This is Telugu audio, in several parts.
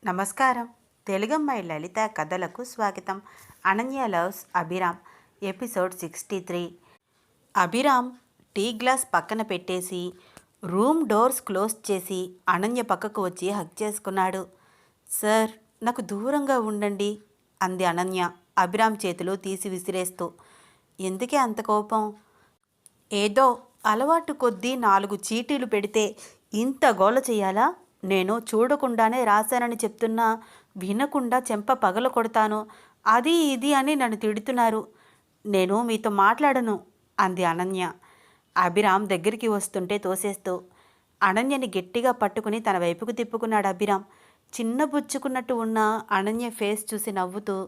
నమస్కారం. తెలుగమ్మాయి లలిత కథలకు స్వాగతం. Ananya loves Abhiram, episode 63. Abhiram tea glass పక్కన పెట్టేసి రూమ్ డోర్స్ క్లోజ్ చేసి అనన్య పక్కకు వచ్చి హగ్ చేసుకున్నాడు. సార్, నాకు దూరంగా ఉండండి అంది అనన్య అభిరామ్ చేతులు తీసి విసిరేస్తూ. ఎందుకే అంత కోపం? ఏదో అలవాటు కొద్దీ 4 చీటీలు పెడితే ఇంత గోల చేయాలా? నేను చూడకుండానే రాశానని చెప్తున్నా వినకుండా చెంప పగల కొడతాను, అది ఇది అని నన్ను తిడుతున్నారు. నేను మీతో మాట్లాడను అంది అనన్య అభిరామ్ దగ్గరికి వస్తుంటే తోసేస్తూ. అనన్యని గట్టిగా పట్టుకుని తన వైపుకు తిప్పుకున్నాడు అభిరామ్. చిన్నబుచ్చుకున్నట్టు ఉన్న అనన్య ఫేస్ చూసి నవ్వుతూ,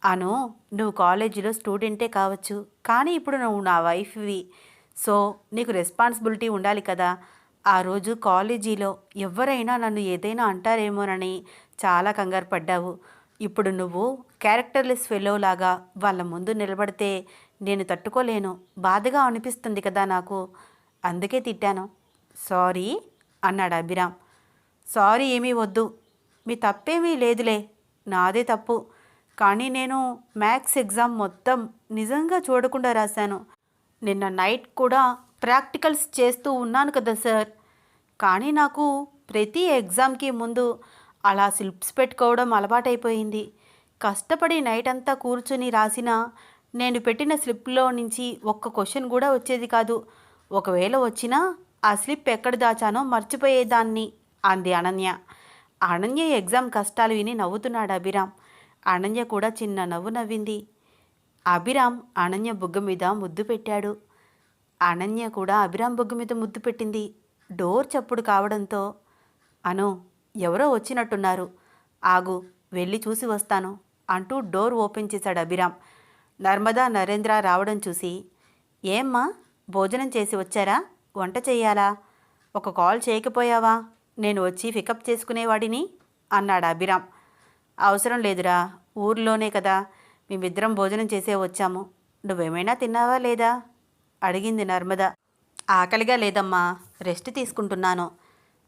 అను, నువ్వు కాలేజీలో స్టూడెంటే కావచ్చు, కానీ ఇప్పుడు నువ్వు నా వైఫ్వి. సో నీకు రెస్పాన్సిబిలిటీ ఉండాలి కదా. ఆ రోజు కాలేజీలో ఎవరైనా నన్ను ఏదైనా అంటారేమోనని చాలా కంగారు పడ్డావు. ఇప్పుడు నువ్వు క్యారెక్టర్లెస్ ఫెలోలాగా వాళ్ళ ముందు నిలబడితే నేను తట్టుకోలేను, బాధగా అనిపిస్తుంది కదా నాకు. అందుకే తిట్టాను. సారీ అన్నాడు అభిరామ్. సారీ ఏమీ వద్దు, మీ తప్పేమీ లేదులే, నాదే తప్పు. కానీ నేను మ్యాథ్స్ ఎగ్జామ్ మొత్తం నిజంగా చూడకుండా రాశాను. నిన్న నైట్ కూడా ప్రాక్టికల్స్ చేస్తూ ఉన్నాను కదా సార్. కానీ నాకు ప్రతి ఎగ్జామ్కి ముందు అలా స్లిప్స్ పెట్టుకోవడం అలవాటైపోయింది. కష్టపడి నైట్ అంతా కూర్చుని రాసినా నేను పెట్టిన స్లిప్లో నుంచి ఒక్క క్వశ్చన్ కూడా వచ్చేది కాదు. ఒకవేళ వచ్చినా ఆ స్లిప్ ఎక్కడ దాచానో మర్చిపోయేదాన్ని అంది అనన్య. అనన్య ఎగ్జామ్ కష్టాలు విని నవ్వుతున్నాడు అభిరామ్. అనన్య కూడా చిన్న నవ్వు నవ్వింది. అభిరామ్ అనన్య బుగ్గ మీద ముద్దు పెట్టాడు. అనన్య కూడా అభిరామ్ బుగ్గ మీద ముద్దు పెట్టింది. డోర్ చప్పుడు కావడంతో, అను, ఎవరో వచ్చినట్టున్నారు, ఆగు, వెళ్ళి చూసి వస్తాను అంటూ డోర్ ఓపెన్ చేశాడు అభిరామ్. నర్మదా, నరేంద్ర రావడం చూసి, ఏమ్మా, భోజనం చేసి వచ్చారా? వంట చెయ్యాలా? ఒక కాల్ చేయకపోయావా? నేను వచ్చి పికప్ చేసుకునేవాడిని అన్నాడు అభిరామ్. అవసరం లేదురా, ఊర్లోనే కదా, మేమిద్దరం భోజనం చేసే వచ్చాము. నువ్వేమైనా తిన్నావా లేదా అడిగింది నర్మద. ఆకలిగా లేదమ్మా, రెస్ట్ తీసుకుంటున్నాను.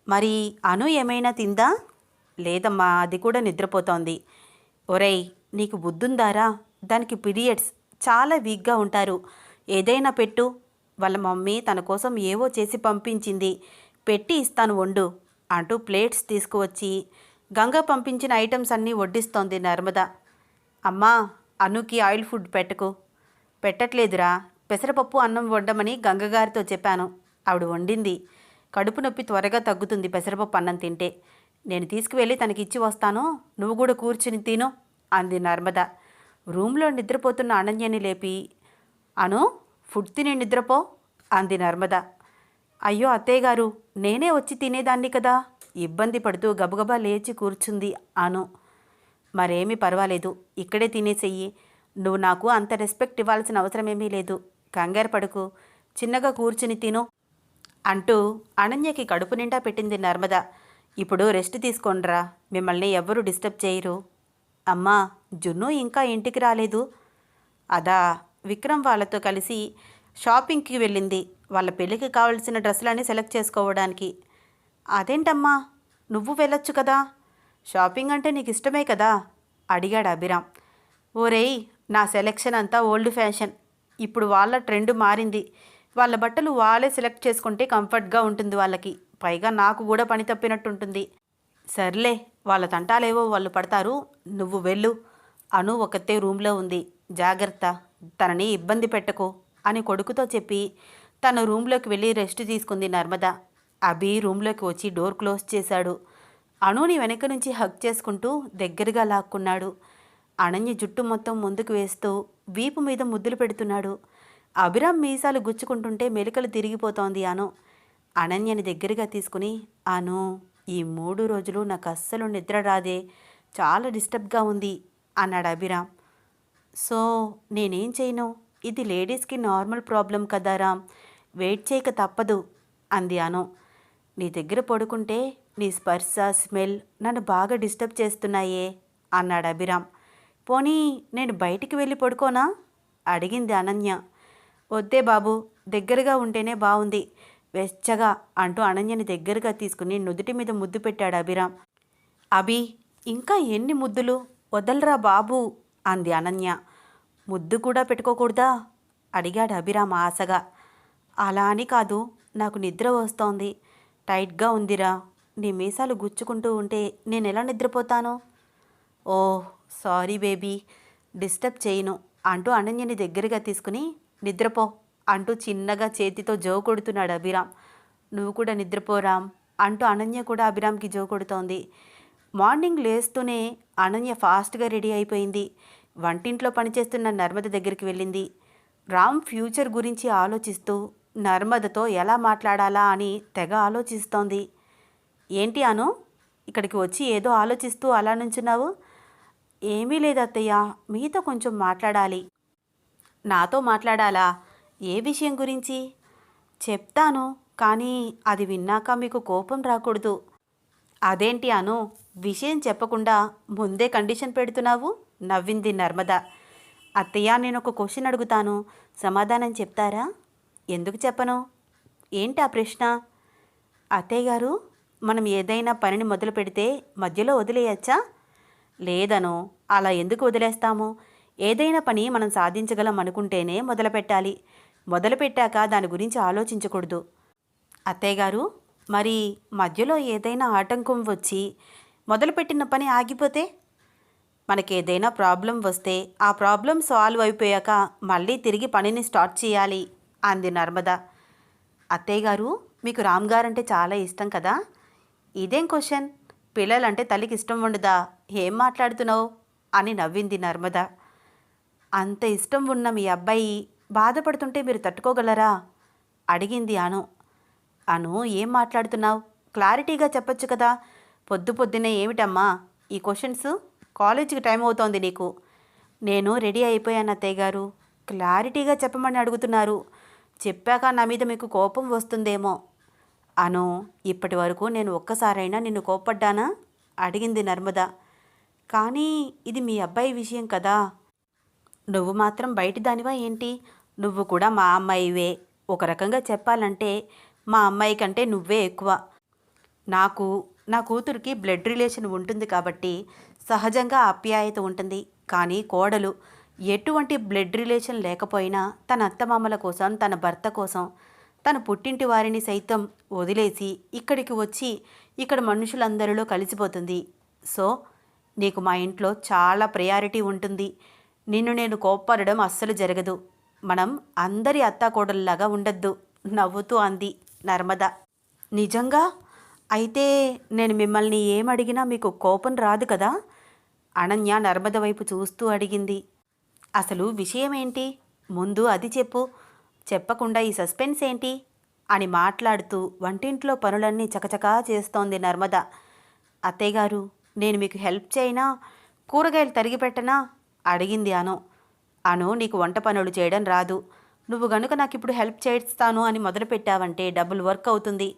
మరి అను ఏమైనా తిందా? లేదమ్మా, అది కూడా నిద్రపోతోంది. ఒరేయ్, నీకు బుద్ధుందారా? దానికి పీరియడ్స్, చాలా వీక్గా ఉంటారు. ఏదైనా పెట్టు. వాళ్ళ మమ్మీ తన కోసం ఏవో చేసి పంపించింది, పెట్టి ఇస్తాను వండు అంటూ ప్లేట్స్ తీసుకువచ్చి గంగ పంపించిన ఐటమ్స్ అన్నీ వడ్డిస్తోంది నర్మద. అమ్మా, అనుకి ఆయిల్ ఫుడ్ పెట్టకు. పెట్టట్లేదురా, పెసరపప్పు అన్నం వండమని గంగగారితో చెప్పాను, ఆవిడ వండింది. కడుపు నొప్పి త్వరగా తగ్గుతుంది పెసరపప్పు అన్నం తింటే. నేను తీసుకువెళ్ళి తనకిచ్చి వస్తాను, నువ్వు కూడా కూర్చుని తిను అంది నర్మద. రూమ్లో నిద్రపోతున్న అనన్యని లేపి, అను, ఫుడ్ తిని నిద్రపో అంది నర్మద. అయ్యో అత్తయ్య గారు, నేనే వచ్చి తినేదాన్ని కదా ఇబ్బంది పడుతూ గబగబా లేచి కూర్చుంది అను. మరేమీ పర్వాలేదు, ఇక్కడే తినేసెయ్యి. నువ్వు నాకు అంత రెస్పెక్ట్ ఇవ్వాల్సిన అవసరమేమీ లేదు, కంగారు పడుకు, చిన్నగా కూర్చుని తిను అంటూ అనన్యకి కడుపు నిండా పెట్టింది నర్మద. ఇప్పుడు రెస్ట్ తీసుకోండ్రా, మిమ్మల్ని ఎవ్వరూ డిస్టర్బ్ చేయరు. అమ్మా, జున్ను ఇంకా ఇంటికి రాలేదు. అదా, విక్రమ్ వాళ్ళతో కలిసి షాపింగ్కి వెళ్ళింది, వాళ్ళ పెళ్ళికి కావాల్సిన డ్రెస్సులన్నీ సెలెక్ట్ చేసుకోవడానికి. అదేంటమ్మా, నువ్వు వెళ్ళొచ్చు కదా, షాపింగ్ అంటే నీకు ఇష్టమే కదా అడిగాడు అభిరామ్. ఓరేయ్, నా సెలెక్షన్ అంతా ఓల్డ్ ఫ్యాషన్, ఇప్పుడు వాళ్ళ ట్రెండ్ మారింది. వాళ్ళ బట్టలు వాళ్ళే సెలెక్ట్ చేసుకుంటే కంఫర్ట్గా ఉంటుంది వాళ్ళకి, పైగా నాకు కూడా పని తప్పినట్టుంటుంది. సర్లే, వాళ్ళ తంటాలేవో వాళ్ళు పడతారు, నువ్వు వెళ్ళు. అను ఒకతే రూమ్లో ఉంది, జాగ్రత్త, తనని ఇబ్బంది పెట్టకు అని కొడుకుతో చెప్పి తన రూమ్లోకి వెళ్ళి రెస్ట్ తీసుకుంది నర్మద. అభి రూమ్లోకి వచ్చి డోర్ క్లోజ్ చేశాడు. అనుని వెనక నుంచి హగ్ చేసుకుంటూ దగ్గరగా లాక్కున్నాడు. అనన్య జుట్టు మొత్తం ముందుకు వేస్తూ వీపు మీద ముద్దులు పెడుతున్నాడు. అభిరామ్ మీసాలు గుచ్చుకుంటుంటే మెలికలు తిరిగిపోతోంది అను. అనన్యని దగ్గరగా తీసుకుని, అను, ఈ 3 రోజులు నాకు అస్సలు నిద్ర రాదే, చాలా డిస్టర్బ్గా ఉంది అన్నాడు అభిరామ్. సో నేనేం చేయను, ఇది లేడీస్కి నార్మల్ ప్రాబ్లం కదా రామ్, వెయిట్ చేయక తప్పదు అంది అను. నీ దగ్గర పడుకుంటే నీ స్పర్శ, స్మెల్ నన్ను బాగా డిస్టర్బ్ చేస్తున్నాయే అన్నాడు అభిరామ్. పోనీ నేను బయటికి వెళ్ళి పడుకోనా అడిగింది అనన్య. వద్దే బాబు, దగ్గరగా ఉంటేనే బాగుంది, వెచ్చగా అంటూ అనన్యని దగ్గరగా తీసుకుని నుదుటి మీద ముద్దు పెట్టాడు అభిరామ్. అభి, ఇంకా ఎన్ని ముద్దులు? వదలరా బాబు అంది అనన్య. ముద్దు కూడా పెట్టుకోకూడదా అడిగాడు అభిరామ్ ఆశగా. అలా అని కాదు, నాకు నిద్ర వస్తోంది, టైట్గా ఉందిరా. నీ మీసాలు గుచ్చుకుంటూ ఉంటే నేనెలా నిద్రపోతాను? ఓహ్ సారీ బేబీ, డిస్టర్బ్ చేయను అంటూ అనన్యని దగ్గరగా తీసుకుని నిద్రపో అంటూ చిన్నగా చేతితో జో కొడుతున్నాడు అభిరామ్. నువ్వు కూడా నిద్రపోరామ్ అంటూ అనన్య కూడా అభిరామ్కి జో కొడుతోంది. మార్నింగ్ లేస్తూనే అనన్య ఫాస్ట్గా రెడీ అయిపోయింది. వంటింట్లో పనిచేస్తున్న నర్మద దగ్గరికి వెళ్ళింది. రామ్ ఫ్యూచర్ గురించి ఆలోచిస్తూ నర్మదతో ఎలా మాట్లాడాలా అని తెగ ఆలోచిస్తోంది. ఏంటి అను, ఇక్కడికి వచ్చి ఏదో ఆలోచిస్తూ అలా నుంచున్నావు? ఏమీ లేదు అత్తయ్య, మీతో కొంచెం మాట్లాడాలి. నాతో మాట్లాడాలా? ఏ విషయం గురించి? చెప్తాను, కానీ అది విన్నాక మీకు కోపం రాకూడదు. అదేంటి అను, విషయం చెప్పకుండా ముందే కండిషన్ పెడుతున్నావు? నవ్వింది నర్మద. అత్తయ్య, నేను ఒక క్వశ్చన్ అడుగుతాను, సమాధానం చెప్తారా? ఎందుకు చెప్పను? ఏంటి ఆ ప్రశ్న? అత్తయ్య గారు, మనం ఏదైనా పనిని మొదలు పెడితే మధ్యలో వదిలేయచ్చా? లేదను, అలా ఎందుకు వదిలేస్తాము? ఏదైనా పని మనం సాధించగలం అనుకుంటేనే మొదలుపెట్టాలి. మొదలుపెట్టాక దాని గురించి ఆలోచించకూడదు. అత్తయ్య గారు, మరి మధ్యలో ఏదైనా ఆటంకం వచ్చి మొదలుపెట్టిన పని ఆగిపోతే? మనకేదైనా ప్రాబ్లం వస్తే ఆ ప్రాబ్లం సాల్వ్ అయిపోయాక మళ్ళీ తిరిగి పనిని స్టార్ట్ చేయాలి అంది నర్మద. అత్తయ్య గారు, మీకు రామ్ గారంటే చాలా ఇష్టం కదా? ఇదేం క్వశ్చన్? పిల్లలంటే తల్లికి ఇష్టం ఉండదా? ఏం మాట్లాడుతున్నావు అని నవ్వింది నర్మద. అంత ఇష్టం ఉన్న మీ అబ్బాయి బాధపడుతుంటే మీరు తట్టుకోగలరా అడిగింది అను. అను, ఏం మాట్లాడుతున్నావు? క్లారిటీగా చెప్పొచ్చు కదా. పొద్దు పొద్దున్నే ఏమిటమ్మా ఈ క్వశ్చన్స్? కాలేజీకి టైం అవుతోంది నీకు. నేను రెడీ అయిపోయాను అత్తయ్య గారు, క్లారిటీగా చెప్పమని అడుగుతున్నారు. చెప్పాక నా మీద మీకు కోపం వస్తుందేమో. అను, ఇప్పటి వరకు నేను ఒక్కసారైనా నిన్ను కోప్పడ్డానా అడిగింది నర్మద. కానీ ఇది మీ అబ్బాయి విషయం కదా. నువ్వు మాత్రం బయటి దానివా ఏంటి? నువ్వు కూడా మా అమ్మాయివే. ఒక రకంగా చెప్పాలంటే మా అమ్మాయి కంటే నువ్వే ఎక్కువ. నాకు నా కూతురికి బ్లడ్ రిలేషన్ ఉంటుంది కాబట్టి సహజంగా ఆప్యాయత ఉంటుంది. కానీ కోడలు ఎటువంటి బ్లడ్ రిలేషన్ లేకపోయినా తన అత్తమామల కోసం, తన భర్త కోసం, తన పుట్టింటి వారిని సైతం వదిలేసి ఇక్కడికి వచ్చి ఇక్కడ మనుషులందరిలో కలిసిపోతుంది. సో నీకు మా ఇంట్లో చాలా ప్రయారిటీ ఉంటుంది. నిన్ను నేను కోప్పడడం అస్సలు జరగదు. మనం అందరి అత్తాకోడల్లాగా ఉండద్దు నవ్వుతూ అంది నర్మద. నిజంగా? అయితే నేను మిమ్మల్ని ఏమడిగినా మీకు కోపం రాదు కదా? అనన్య నర్మద వైపు చూస్తూ అడిగింది. అసలు విషయమేంటి? ముందు అది చెప్పు. చెప్పకుండా ఈ సస్పెన్స్ ఏంటి అని మాట్లాడుతూ వంటింట్లో పనులన్నీ చకచకా చేస్తోంది నర్మద. అత్తయ్య గారు, నేను మీకు హెల్ప్ చేయనా? కూరగాయలు తరిగి పెట్టనా అడిగింది అను. అను, నీకు వంట పనులు చేయడం రాదు. నువ్వు గనుక నాకు ఇప్పుడు హెల్ప్ చేస్తాను అని మొదలుపెట్టావంటే డబుల్ వర్క్ అవుతుంది.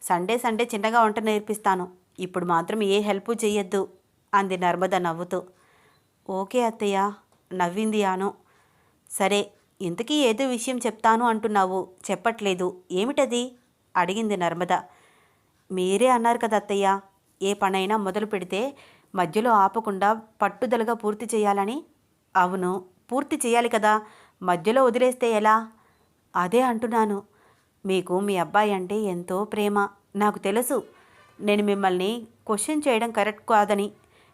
సండే సండే చిన్నగా వంట నేర్పిస్తాను. ఇప్పుడు మాత్రం ఏ హెల్ప్ చెయ్యొద్దు అంది నర్మద నవ్వుతూ. ఓకే అత్తయ్య నవ్వింది అను. సరే, ఇంతకీ ఏదో విషయం చెప్తాను అంటున్నావు, చెప్పట్లేదు, ఏమిటది అడిగింది నర్మద. మీరే అన్నారు కదా అత్తయ్య, ఏ పనైనా మొదలు పెడితే మధ్యలో ఆపకుండా పట్టుదలగా పూర్తి చేయాలని. అవును, పూర్తి చేయాలి కదా, మధ్యలో వదిలేస్తే ఎలా? అదే అంటున్నాను. మీకు మీ అబ్బాయి అంటే ఎంతో ప్రేమ, నాకు తెలుసు. నేను మిమ్మల్ని క్వశ్చన్ చేయడం కరెక్ట్ కాదని,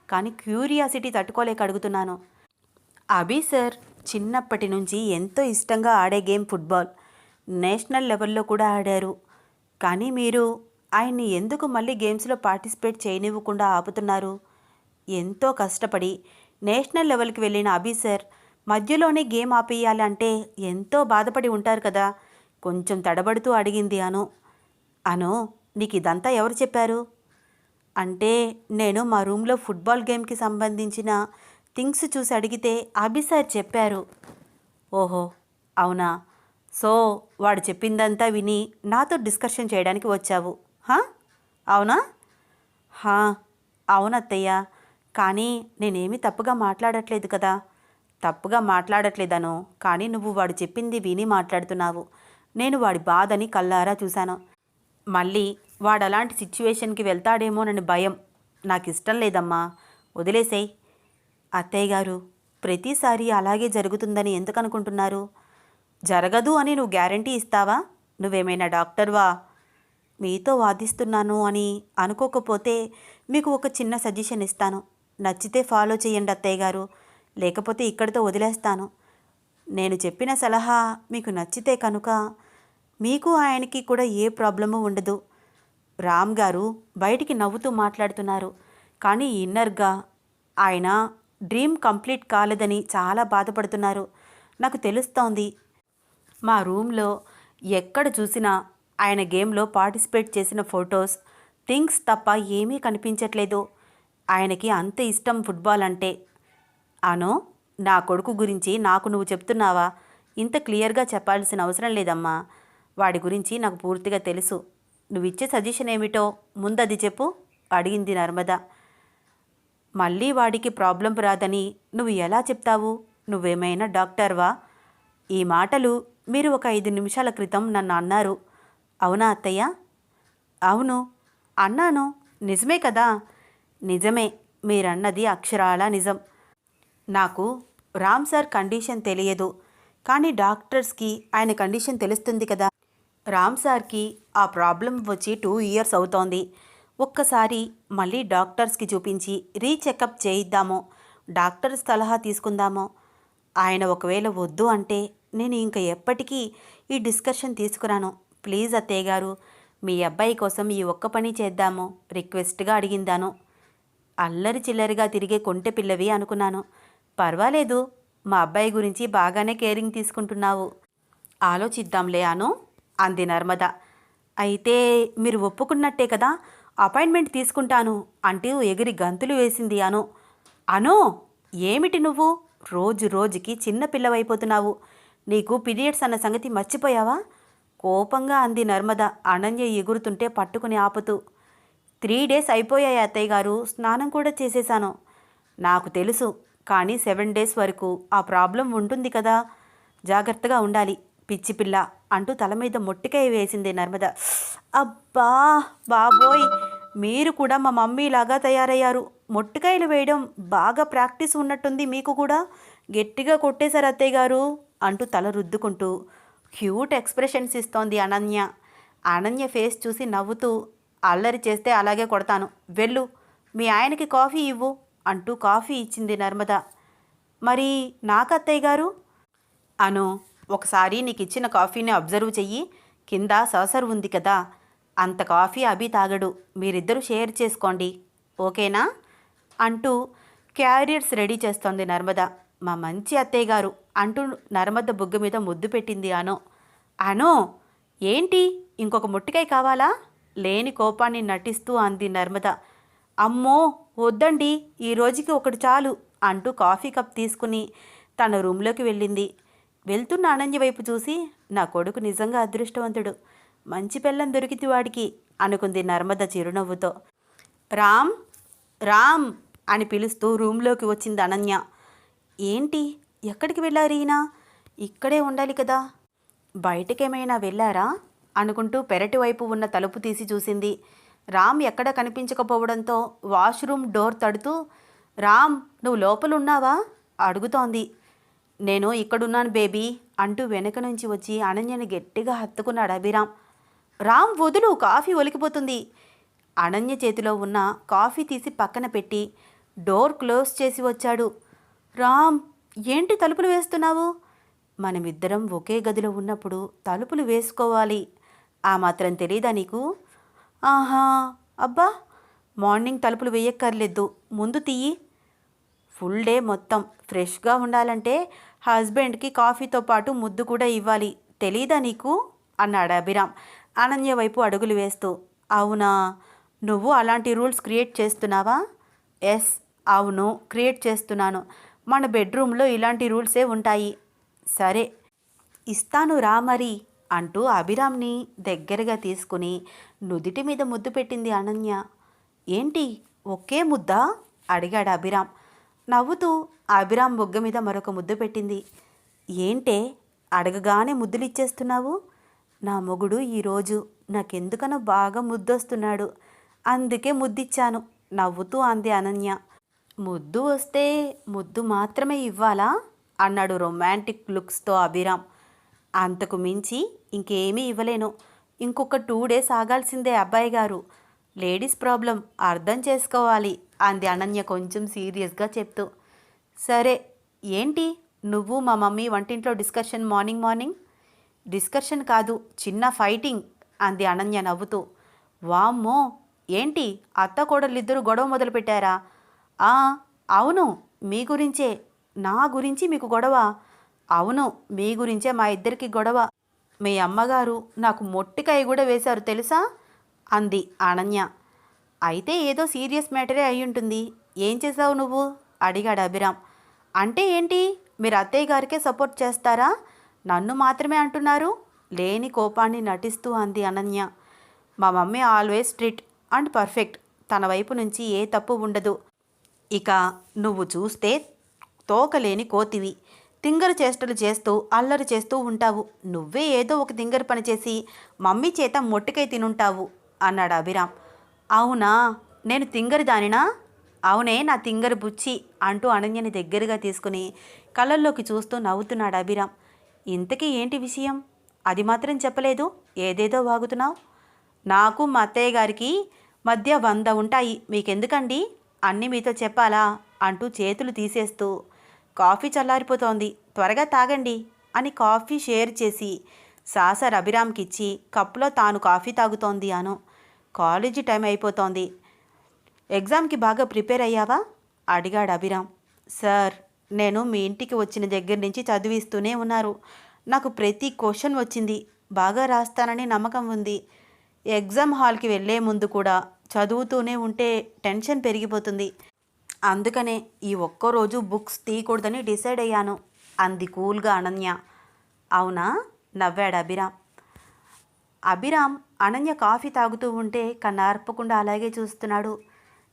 కానీ క్యూరియాసిటీ తట్టుకోలేక అడుగుతున్నాను. అభి సార్ చిన్నప్పటి నుంచి ఎంతో ఇష్టంగా ఆడే గేమ్ ఫుట్బాల్. నేషనల్ లెవెల్లో కూడా ఆడారు. కానీ మీరు ఆయన్ని ఎందుకు మళ్ళీ గేమ్స్లో పార్టిసిపేట్ చేయనివ్వకుండా ఆపుతున్నారు? ఎంతో కష్టపడి నేషనల్ లెవెల్కి వెళ్ళిన అభి సార్ మధ్యలోనే గేమ్ ఆపేయాలంటే ఎంతో బాధపడి ఉంటారు కదా. కొంచెం తడబడుతూ అడిగింది అను. అను, నీకు ఇదంతా ఎవరు చెప్పారు? అంటే నేను మా రూమ్లో ఫుట్బాల్ గేమ్కి సంబంధించిన థింగ్స్ చూసి అడిగితే అభి సార్ చెప్పారు. ఓహో అవునా? సో వాడు చెప్పిందంతా విని నాతో డిస్కషన్ చేయడానికి వచ్చావు, హా? అవునా? హా అవునత్తయ్య, కానీ నేనేమీ తప్పుగా మాట్లాడట్లేదు కదా. తప్పుగా మాట్లాడట్లేదను, కానీ నువ్వు వాడు చెప్పింది విని మాట్లాడుతున్నావు. నేను వాడి బాధని కళ్ళారా చూశాను. మళ్ళీ వాడు అలాంటి సిచ్యువేషన్కి వెళ్తాడేమోనని భయం. నాకు ఇష్టం లేదమ్మా. వదిలేసేయ్. అత్తయ్య గారు, ప్రతిసారి అలాగే జరుగుతుందని ఎందుకు అనుకుంటున్నారు? జరగదు అని నువ్వు గ్యారంటీ ఇస్తావా? నువ్వేమైనా డాక్టర్వా? మీతో వాదిస్తున్నాను అని అనుకోకపోతే మీకు ఒక చిన్న సజెషన్ ఇస్తాను. నచ్చితే ఫాలో చేయండి అత్తయ్య గారు, లేకపోతే ఇక్కడితో వదిలేస్తాను. నేను చెప్పిన సలహా మీకు నచ్చితే కనుక మీకు ఆయనకి కూడా ఏ ప్రాబ్లము ఉండదు. రామ్ గారు బయటికి నవ్వుతూ మాట్లాడుతున్నారు, కానీ ఇన్నర్గా ఆయన డ్రీమ్ కంప్లీట్ కాలేదని చాలా బాధపడుతున్నారు. నాకు తెలుస్తోంది. మా రూమ్లో ఎక్కడ చూసినా ఆయన గేమ్లో పార్టిసిపేట్ చేసిన ఫొటోస్, థింగ్స్ తప్ప ఏమీ కనిపించట్లేదు. ఆయనకి అంత ఇష్టం ఫుట్బాల్ అంటే. అనో, నా కొడుకు గురించి నాకు నువ్వు చెప్తున్నావా? ఇంత క్లియర్గా చెప్పాల్సిన అవసరం లేదమ్మా. వాడి గురించి నాకు పూర్తిగా తెలుసు. నువ్విచ్చే సజెషన్ ఏమిటో ముందది చెప్పు అడిగింది నర్మద. మళ్ళీ వాడికి ప్రాబ్లం రాదని నువ్వు ఎలా చెప్తావు? నువ్వేమైనా డాక్టర్వా? ఈ మాటలు మీరు ఒక 5 నిమిషాల క్రితం నన్ను అన్నారు, అవునా అత్తయ్య? అవును అన్నాను. నిజమే కదా? నిజమే, మీరన్నది అక్షరాల నిజం. నాకు రామ్ సార్ కండిషన్ తెలియదు, కానీ డాక్టర్స్కి ఆయన కండిషన్ తెలుస్తుంది కదా. రామ్ సార్కి ఆ ప్రాబ్లం వచ్చి 2 ఇయర్స్ అవుతోంది. ఒక్కసారి మళ్ళీ డాక్టర్స్కి చూపించి రీచెకప్ చేయిద్దామో, డాక్టర్ సలహా తీసుకుందామో. ఆయన ఒకవేళ వద్దు అంటే నేను ఇంక ఎప్పటికీ ఈ డిస్కషన్ తీసుకురాను. ప్లీజ్ అత్తయ్య గారు, మీ అబ్బాయి కోసం ఈ ఒక్క పని చేద్దాము రిక్వెస్ట్గా అడిగిందాను. అల్లరి చిల్లరిగా తిరిగే కొంటె పిల్లవి అనుకున్నాను. పర్వాలేదు, మా అబ్బాయి గురించి బాగానే కేరింగ్ తీసుకుంటున్నావు. ఆలోచిద్దాంలే అను అంది నర్మద. అయితే మీరు ఒప్పుకున్నట్టే కదా, అపాయింట్మెంట్ తీసుకుంటాను అంటూ ఎగిరి గంతులు వేసింది అను. అను, ఏమిటి నువ్వు రోజు రోజుకి చిన్న పిల్లవైపోతున్నావు? నీకు పీరియడ్స్ అన్న సంగతి మర్చిపోయావా? కోపంగా అంది నర్మద అనన్య ఎగురుతుంటే పట్టుకుని ఆపుతూ. 3 డేస్ అయిపోయాయి అత్తయ్య గారు, స్నానం కూడా చేసేశాను. నాకు తెలుసు, కానీ 7 డేస్ వరకు ఆ ప్రాబ్లం ఉంటుంది కదా. జాగ్రత్తగా ఉండాలి పిచ్చి పిల్ల అంటూ తల మీద మొట్టికాయ వేసింది నర్మద. అబ్బా బాబోయ్, మీరు కూడా మా మమ్మీలాగా తయారయ్యారు. మొట్టికాయలు వేయడం బాగా ప్రాక్టీస్ ఉన్నట్టుంది మీకు కూడా. గట్టిగా కొట్టేశారు అత్తయ్య గారు అంటూ తల రుద్దుకుంటూ క్యూట్ ఎక్స్ప్రెషన్స్ ఇస్తోంది అనన్య. అనన్య ఫేస్ చూసి నవ్వుతూ, అల్లరి చేస్తే అలాగే కొడతాను, వెళ్ళు, మీ ఆయనకి కాఫీ ఇవ్వు అంటూ కాఫీ ఇచ్చింది నర్మద. మరి నాకు అత్తయ్య గారు? అను, ఒకసారి నీకు ఇచ్చిన కాఫీని అబ్జర్వ్ చెయ్యి. కింద సర్వర్ ఉంది కదా, అంత కాఫీ అభి తాగడు. మీరిద్దరూ షేర్ చేసుకోండి, ఓకేనా అంటూ క్యారియర్స్ రెడీ చేస్తోంది నర్మద. మా మంచి అత్తయ్య గారు అంటూ నర్మద బుగ్గ మీద ముద్దు పెట్టింది అను. అను, ఏంటి ఇంకొక మొట్టికాయ కావాలా? లేని కోపాన్ని నటిస్తూ అంది నర్మద. అమ్మో వద్దండి, ఈ రోజుకి ఒకటి చాలు అంటూ కాఫీ కప్ తీసుకుని తన రూమ్లోకి వెళ్ళింది. వెళ్తున్న అనన్య వైపు చూసి, నా కొడుకు నిజంగా అదృష్టవంతుడు, మంచి పిల్లం దొరికింది వాడికి అనుకుంది నర్మద చిరునవ్వుతో. రామ్, రామ్ అని పిలుస్తూ రూమ్లోకి వచ్చింది అనన్య. ఏంటి, ఎక్కడికి వెళ్ళారు ఈయన? ఇక్కడే ఉండాలి కదా, బయటకేమైనా వెళ్ళారా అనుకుంటూ పెరటి వైపు ఉన్న తలుపు తీసి చూసింది. రామ్ ఎక్కడ కనిపించకపోవడంతో వాష్రూమ్ డోర్ తడుతూ, రామ్ నువ్వు లోపలున్నావా అడుగుతోంది. నేను ఇక్కడున్నాను బేబీ అంటూ వెనక నుంచి వచ్చి అనన్యని గట్టిగా హత్తుకున్నాడు అభిరామ్. రామ్ వదులు, కాఫీ ఒలికిపోతుంది. అనన్య చేతిలో ఉన్న కాఫీ తీసి పక్కన పెట్టి డోర్ క్లోజ్ చేసి వచ్చాడు. రామ్, ఏంటి తలుపులు వేస్తున్నావు? మనమిద్దరం ఒకే గదిలో ఉన్నప్పుడు తలుపులు వేసుకోవాలి, ఆ మాత్రం తెలీదా నీకు? ఆహా, అబ్బా, మార్నింగ్ తలుపులు వేయక్కర్లేదు, ముందు తీయి. ఫుల్ డే మొత్తం ఫ్రెష్గా ఉండాలంటే హస్బెండ్కి కాఫీతో పాటు ముద్దు కూడా ఇవ్వాలి, తెలీదా నీకు అన్నాడు అభిరామ్ అనన్య వైపు అడుగులు వేస్తూ. అవునా, నువ్వు అలాంటి రూల్స్ క్రియేట్ చేస్తున్నావా? ఎస్, అవును, క్రియేట్ చేస్తున్నాను. మన బెడ్రూమ్లో ఇలాంటి రూల్సే ఉంటాయి. సరే ఇస్తాను రా మరి అంటూ అభిరామ్ని దగ్గరగా తీసుకుని నుదిటి మీద ముద్దు పెట్టింది అనన్య. ఏంటి ఒకే ముద్దా అడిగాడు అభిరామ్. నవ్వుతూ అభిరామ్ బొగ్గ మీద మరొక ముద్దు పెట్టింది. ఏంటే అడగగానే ముద్దులిచ్చేస్తున్నావు? నా మొగుడు ఈరోజు నాకెందుకనో బాగా ముద్దొస్తున్నాడు, అందుకే ముద్దిచ్చాను నవ్వుతూ అంది అనన్య. ముద్దు వస్తే ముద్దు మాత్రమే ఇవ్వాలా అన్నాడు రొమాంటిక్ లుక్స్తో అభిరామ్. అంతకు మించి ఇంకేమీ ఇవ్వలేను. ఇంకొక 2 days ఆగాల్సిందే అబ్బాయి గారు. లేడీస్ ప్రాబ్లం అర్థం చేసుకోవాలి అంది అనన్య కొంచెం సీరియస్గా చెప్తూ. సరే ఏంటి నువ్వు మా మమ్మీ వంటింట్లో డిస్కషన్ మార్నింగ్? డిస్కషన్ కాదు, చిన్న ఫైటింగ్ అంది అనన్య నవ్వుతూ. వామ్మో, ఏంటి అత్త కోడలిద్దరూ గొడవ మొదలుపెట్టారా? అవును, మీ గురించే. నా గురించి మీకు గొడవ? అవును, మీ గురించే మా ఇద్దరికి గొడవ. మీ అమ్మగారు నాకు మొట్టికాయ కూడా వేశారు తెలుసా అంది అనన్య. అయితే ఏదో సీరియస్ మ్యాటరే అయ్యుంటుంది. ఏం చేసావు నువ్వు అడిగాడు అభిరామ్. అంటే ఏంటి, మీరు అత్తయ్య గారికే సపోర్ట్ చేస్తారా? నన్ను మాత్రమే అంటున్నారు లేని కోపాన్ని నటిస్తూ అంది అనన్య. మా mummy always strict and perfect. తన వైపు నుంచి ఏ తప్పు ఉండదు. ఇక నువ్వు చూస్తే తోకలేని కోతివి. తింగరు చేష్టలు చేస్తూ అల్లరి చేస్తూ ఉంటావు. నువ్వే ఏదో ఒక తింగరు పని చేసి మమ్మీ చేత మొట్టికై తినుంటావు అన్నాడు అభిరామ్. అవునా, నేను తింగరి దానినా? అవునే, నా తింగరి బుచ్చి అంటూ అనన్యని దగ్గరగా తీసుకుని కళ్ళల్లోకి చూస్తూ నవ్వుతున్నాడు అభిరామ్. ఇంతకీ ఏంటి విషయం? అది మాత్రం చెప్పలేదు, ఏదేదో వాగుతున్నావు. నాకు మా అత్తయ్య గారికి మధ్య 100 ఉంటాయి, మీకెందుకండి? అన్నీ మీతో చెప్పాలా అంటూ చేతులు తీసేస్తూ, కాఫీ చల్లారిపోతోంది, త్వరగా తాగండి అని కాఫీ షేర్ చేసి సాసర్ అభిరామ్కి ఇచ్చి కప్పులో తాను కాఫీ తాగుతోంది. అను, కాలేజీ టైం అయిపోతోంది, ఎగ్జామ్కి బాగా ప్రిపేర్ అయ్యావా అడిగాడు అభిరామ్. సార్, నేను మీ ఇంటికి వచ్చిన దగ్గర నుంచి చదివిస్తూనే ఉన్నారు. నాకు ప్రతి క్వశ్చన్ వచ్చింది, బాగా రాస్తానని నమ్మకం ఉంది. ఎగ్జామ్ హాల్కి వెళ్ళే ముందు కూడా చదువుతూనే ఉంటే టెన్షన్ పెరిగిపోతుంది. అందుకనే ఈ ఒక్కరోజు బుక్స్ తీయకూడదని డిసైడ్ అయ్యాను అంది కూల్గా అనన్య. అవునా, నవ్వాడు అభిరామ్. అభిరామ్ అనన్య కాఫీ తాగుతూ ఉంటే కన్నార్పకుండా అలాగే చూస్తున్నాడు.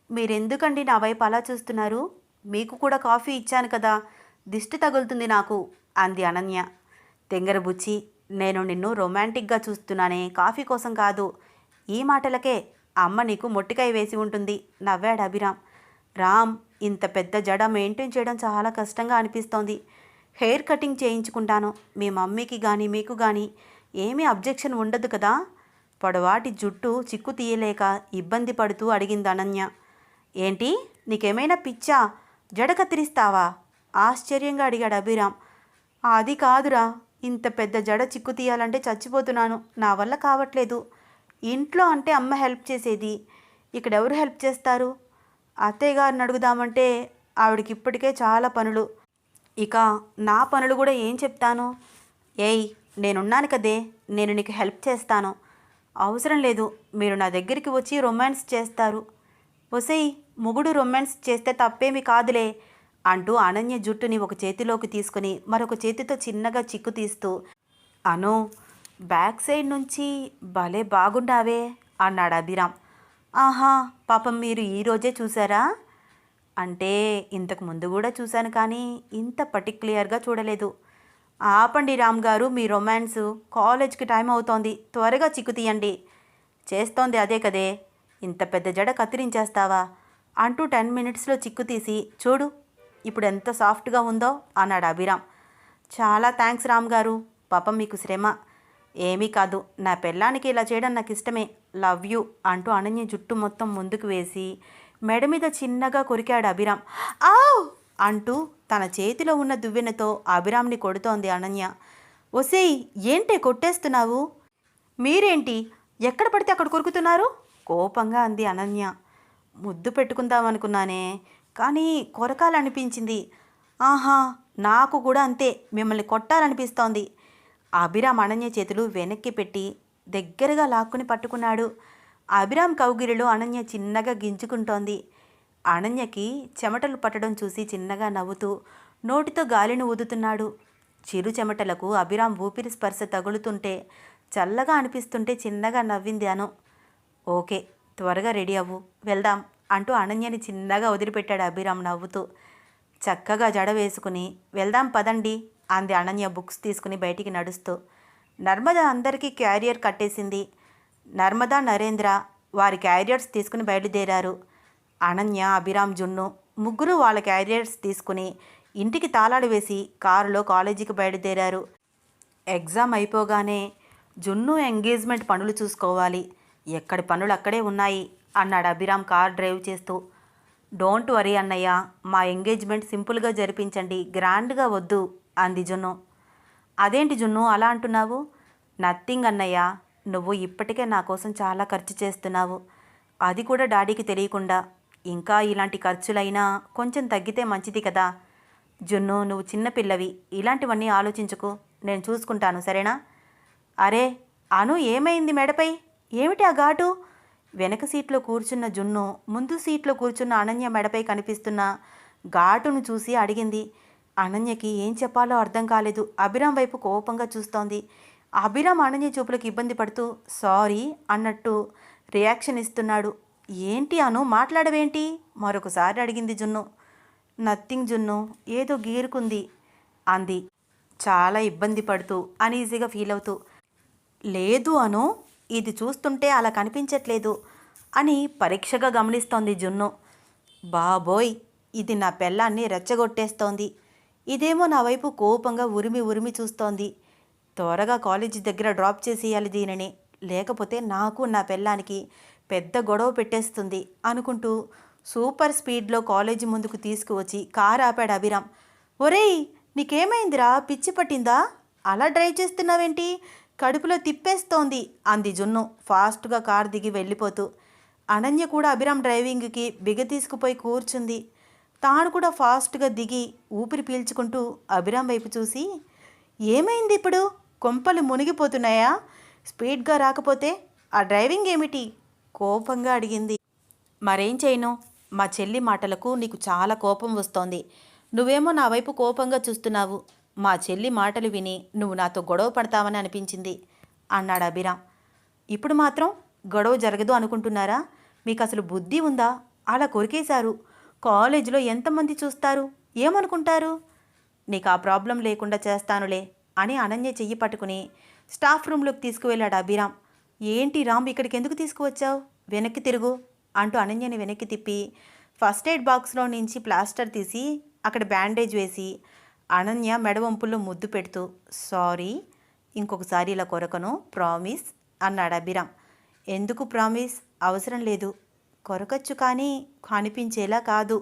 మీరెందుకండి నా వైపు అలా చూస్తున్నారు? మీకు కూడా కాఫీ ఇచ్చాను కదా, దిష్టి తగులుతుంది నాకు అంది అనన్య. తెంగరబుచ్చి, నేను నిన్ను రొమాంటిక్గా చూస్తున్నానే, కాఫీ కోసం కాదు. ఈ మాటలకే అమ్మ నీకు మొట్టికాయ వేసి ఉంటుంది నవ్వాడు అభిరామ్. రామ్, ఇంత పెద్ద జడ మెయింటైన్ చేయడం చాలా కష్టంగా అనిపిస్తోంది. Hair cutting చేయించుకుంటాను. మీ మమ్మీకి కానీ మీకు కానీ ఏమీ అబ్జెక్షన్ ఉండదు కదా? పొడవాటి జుట్టు చిక్కు తీయలేక ఇబ్బంది పడుతూ అడిగింది అనన్య. ఏంటి, నీకేమైనా పిచ్చా? జడ కత్తిరిస్తావా ఆశ్చర్యంగా అడిగాడు అభిరామ్. అది కాదురా, ఇంత పెద్ద జడ చిక్కు తీయాలంటే చచ్చిపోతున్నాను, నా వల్ల కావట్లేదు. ఇంట్లో అంటే అమ్మ హెల్ప్ చేసేది, ఇక్కడెవరు హెల్ప్ చేస్తారు? అత్తయ్య గారిని అడుగుదామంటే ఆవిడకి ఇప్పటికే చాలా పనులు, ఇక నా పనులు కూడా ఏం చెప్తాను? ఏయ్, నేనున్నాను కదే, నేను నీకు హెల్ప్ చేస్తాను. అవసరం లేదు, మీరు నా దగ్గరికి వచ్చి రొమాన్స్ చేస్తారు. ఒసేయ్, మొగుడు రొమాన్స్ చేస్తే తప్పేమీ కాదులే అంటూ అనన్య జుట్టుని ఒక చేతిలోకి తీసుకుని మరొక చేతితో చిన్నగా చిక్కు తీస్తూ, అను, బ్యాక్ సైడ్ నుంచి భలే బాగుండావే అన్నాడు అభిరామ్. ఆహా, పాపం మీరు ఈరోజే చూసారా? అంటే ఇంతకు ముందు కూడా చూశాను, కానీ ఇంత పర్టిక్యులర్గా చూడలేదు. ఆపండి రామ్ గారు మీ రొమాన్స్, కాలేజ్కి టైం అవుతోంది, త్వరగా చిక్కు తీయండి. చేస్తోంది అదే కదే, ఇంత పెద్ద జడ కత్తిరించేస్తావా అంటూ 10 minutesలో చిక్కు తీసి, చూడు ఇప్పుడు ఎంత సాఫ్ట్గా ఉందో అన్నాడు అభిరామ్. చాలా థ్యాంక్స్ రామ్ గారు, పాపం మీకు శ్రమ. ఏమీ కాదు, నా పెళ్ళానికి ఇలా చేయడం నాకు ఇష్టమే, లవ్ యూ అంటూ అనన్య జుట్టు మొత్తం ముందుకు వేసి మెడ మీద చిన్నగా కొరికాడు అభిరామ్. ఆవ్ అంటూ తన చేతిలో ఉన్న దువ్వెనతో అభిరామ్ని కొడుతోంది అనన్య. ఒసేయ్, ఏంటే కొట్టేస్తున్నావు? మీరేంటి ఎక్కడ పడితే అక్కడ కొరుకుతున్నారు కోపంగా అంది అనన్య. ముద్దు పెట్టుకుందామనుకున్నానే, కానీ కొరకాలనిపించింది. ఆహా, నాకు కూడా అంతే, మిమ్మల్ని కొట్టాలనిపిస్తోంది. అభిరామ్ అనన్య చేతులు వెనక్కి పెట్టి దగ్గరగా లాక్కుని పట్టుకున్నాడు. అభిరామ్ కౌగిలిలో అనన్య చిన్నగా గింజుకుంటోంది. అనన్యకి చెమటలు పట్టడం చూసి చిన్నగా నవ్వుతూ నోటితో గాలిని ఊదుతున్నాడు. చిరు చెమటలకు అభిరామ్ ఊపిరి స్పర్శ తగులుతుంటే చల్లగా అనిపిస్తుంటే చిన్నగా నవ్వింది అను. ఓకే, త్వరగా రెడీ అవ్వు, వెళ్దాం అంటూ అనన్యని చిన్నగా వదిలిపెట్టాడు అభిరామ్ నవ్వుతూ. చక్కగా జడ వేసుకుని వెళ్దాం పదండి అంది అనన్య బుక్స్ తీసుకుని బయటికి నడుస్తూ. నర్మద అందరికీ క్యారియర్ కట్టేసింది. నర్మద, నరేంద్ర వారి క్యారియర్స్ తీసుకుని బయలుదేరారు. అనన్య, అభిరామ్, జున్ను ముగ్గురు వాళ్ళ క్యారియర్స్ తీసుకుని ఇంటికి తాళాలు వేసి కారులో కాలేజీకి బయలుదేరారు. ఎగ్జామ్ అయిపోగానే జున్ను ఎంగేజ్మెంట్ పనులు చూసుకోవాలి, ఎక్కడి పనులు అక్కడే ఉన్నాయి అన్నాడు అభిరామ్ కార్ డ్రైవ్ చేస్తూ. డోంట్ వరీ అన్నయ్య, మా ఎంగేజ్మెంట్ సింపుల్గా జరిపించండి, గ్రాండ్గా వద్దు అంది జున్ను. అదేంటి జున్ను అలా అంటున్నావు? నథింగ్ అన్నయ్య, నువ్వు ఇప్పటికే నా కోసం చాలా ఖర్చు చేస్తున్నావు, అది కూడా డాడీకి తెలియకుండా. ఇంకా ఇలాంటి ఖర్చులైనా కొంచెం తగ్గితే మంచిది కదా. జున్ను, నువ్వు చిన్నపిల్లవి, ఇలాంటివన్నీ ఆలోచించుకో, నేను చూసుకుంటాను సరేనా? అరే అను, ఏమైంది మెడపై? ఏమిటి ఆ ఘాటు? వెనక సీట్లో కూర్చున్న జున్ను ముందు సీట్లో కూర్చున్న అనన్య మెడపై కనిపిస్తున్న ఘాటును చూసి అడిగింది. అనన్యకి ఏం చెప్పాలో అర్థం కాలేదు. అభిరామ్ వైపు కోపంగా చూస్తోంది. అభిరామ్ అనన్య చూపులకు ఇబ్బంది పడుతూ సారీ అన్నట్టు రియాక్షన్ ఇస్తున్నాడు. ఏంటి అను, మాట్లాడవేంటి? మరొకసారి అడిగింది జున్ను. నథింగ్ జున్ను, ఏదో గీరుకుంది అంది చాలా ఇబ్బంది పడుతూ, అనీజీగా ఫీల్ అవుతూ. లేదు అను, ఇది చూస్తుంటే అలా కనిపించట్లేదు అని పరీక్షగా గమనిస్తోంది జున్ను. బాబోయ్, ఇది నా పెళ్ళాన్ని రెచ్చగొట్టేస్తోంది. ఇదేమో నా వైపు కోపంగా ఉరిమి ఉరిమి చూస్తోంది. త్వరగా కాలేజీ దగ్గర డ్రాప్ చేసేయాలి దీనిని, లేకపోతే నాకు నా పెళ్ళానికి పెద్ద గొడవ పెట్టేస్తుంది అనుకుంటూ సూపర్ స్పీడ్లో కాలేజీ ముందుకు తీసుకువచ్చి కారు ఆపాడు అభిరామ్. ఒరేయ్, నీకేమైందిరా, పిచ్చి పట్టిందా? అలా డ్రైవ్ చేస్తున్నావేంటి? కడుపులో తిప్పేస్తోంది అంది జున్ను ఫాస్ట్గా కారు దిగి వెళ్ళిపోతూ. అనన్య కూడా అభిరామ్ డ్రైవింగ్కి బిగ తీసుకుపోయి కూర్చుంది. తాను కూడా ఫాస్ట్గా దిగి ఊపిరి పీల్చుకుంటూ అభిరామ్ వైపు చూసి, ఏమైంది ఇప్పుడు? కొంపలు మునిగిపోతున్నాయా? స్పీడ్గా రాకపోతే ఆ డ్రైవింగ్ ఏమిటి? కోపంగా అడిగింది. మరేం చేయను, మా చెల్లి మాటలకు నీకు చాలా కోపం వస్తోంది. నువ్వేమో నా వైపు కోపంగా చూస్తున్నావు. మా చెల్లి మాటలు విని నువ్వు నాతో గొడవ పడతావని అనిపించింది అన్నాడు అభిరామ్. ఇప్పుడు మాత్రం గొడవ జరగదు అనుకుంటున్నారా? మీకు అసలు బుద్ధి ఉందా? అలా కొరికేశారు. కాలేజీలో ఎంతమంది చూస్తారు, ఏమనుకుంటారు? నీకు ఆ ప్రాబ్లం లేకుండా చేస్తానులే అని అనన్య చెయ్యి పట్టుకుని స్టాఫ్ రూమ్లోకి తీసుకువెళ్ళాడు అభిరామ్. ఏంటి రామ్, ఇక్కడికి ఎందుకు తీసుకువచ్చావు? వెనక్కి తిరుగు అంటూ అనన్యని వెనక్కి తిప్పి ఫస్ట్ ఎయిడ్ బాక్స్లో నుంచి ప్లాస్టర్ తీసి అక్కడ బ్యాండేజ్ వేసి అనన్య మెడవంపుల్లో ముద్దు పెడుతూ సారీ, ఇంకొకసారి ఇలా కొరకను, ప్రామిస్ అన్నాడు అభిరామ్. ఎందుకు ప్రామిస్? అవసరం లేదు, కొరకచ్చు కానీ కనిపించేలా కాదు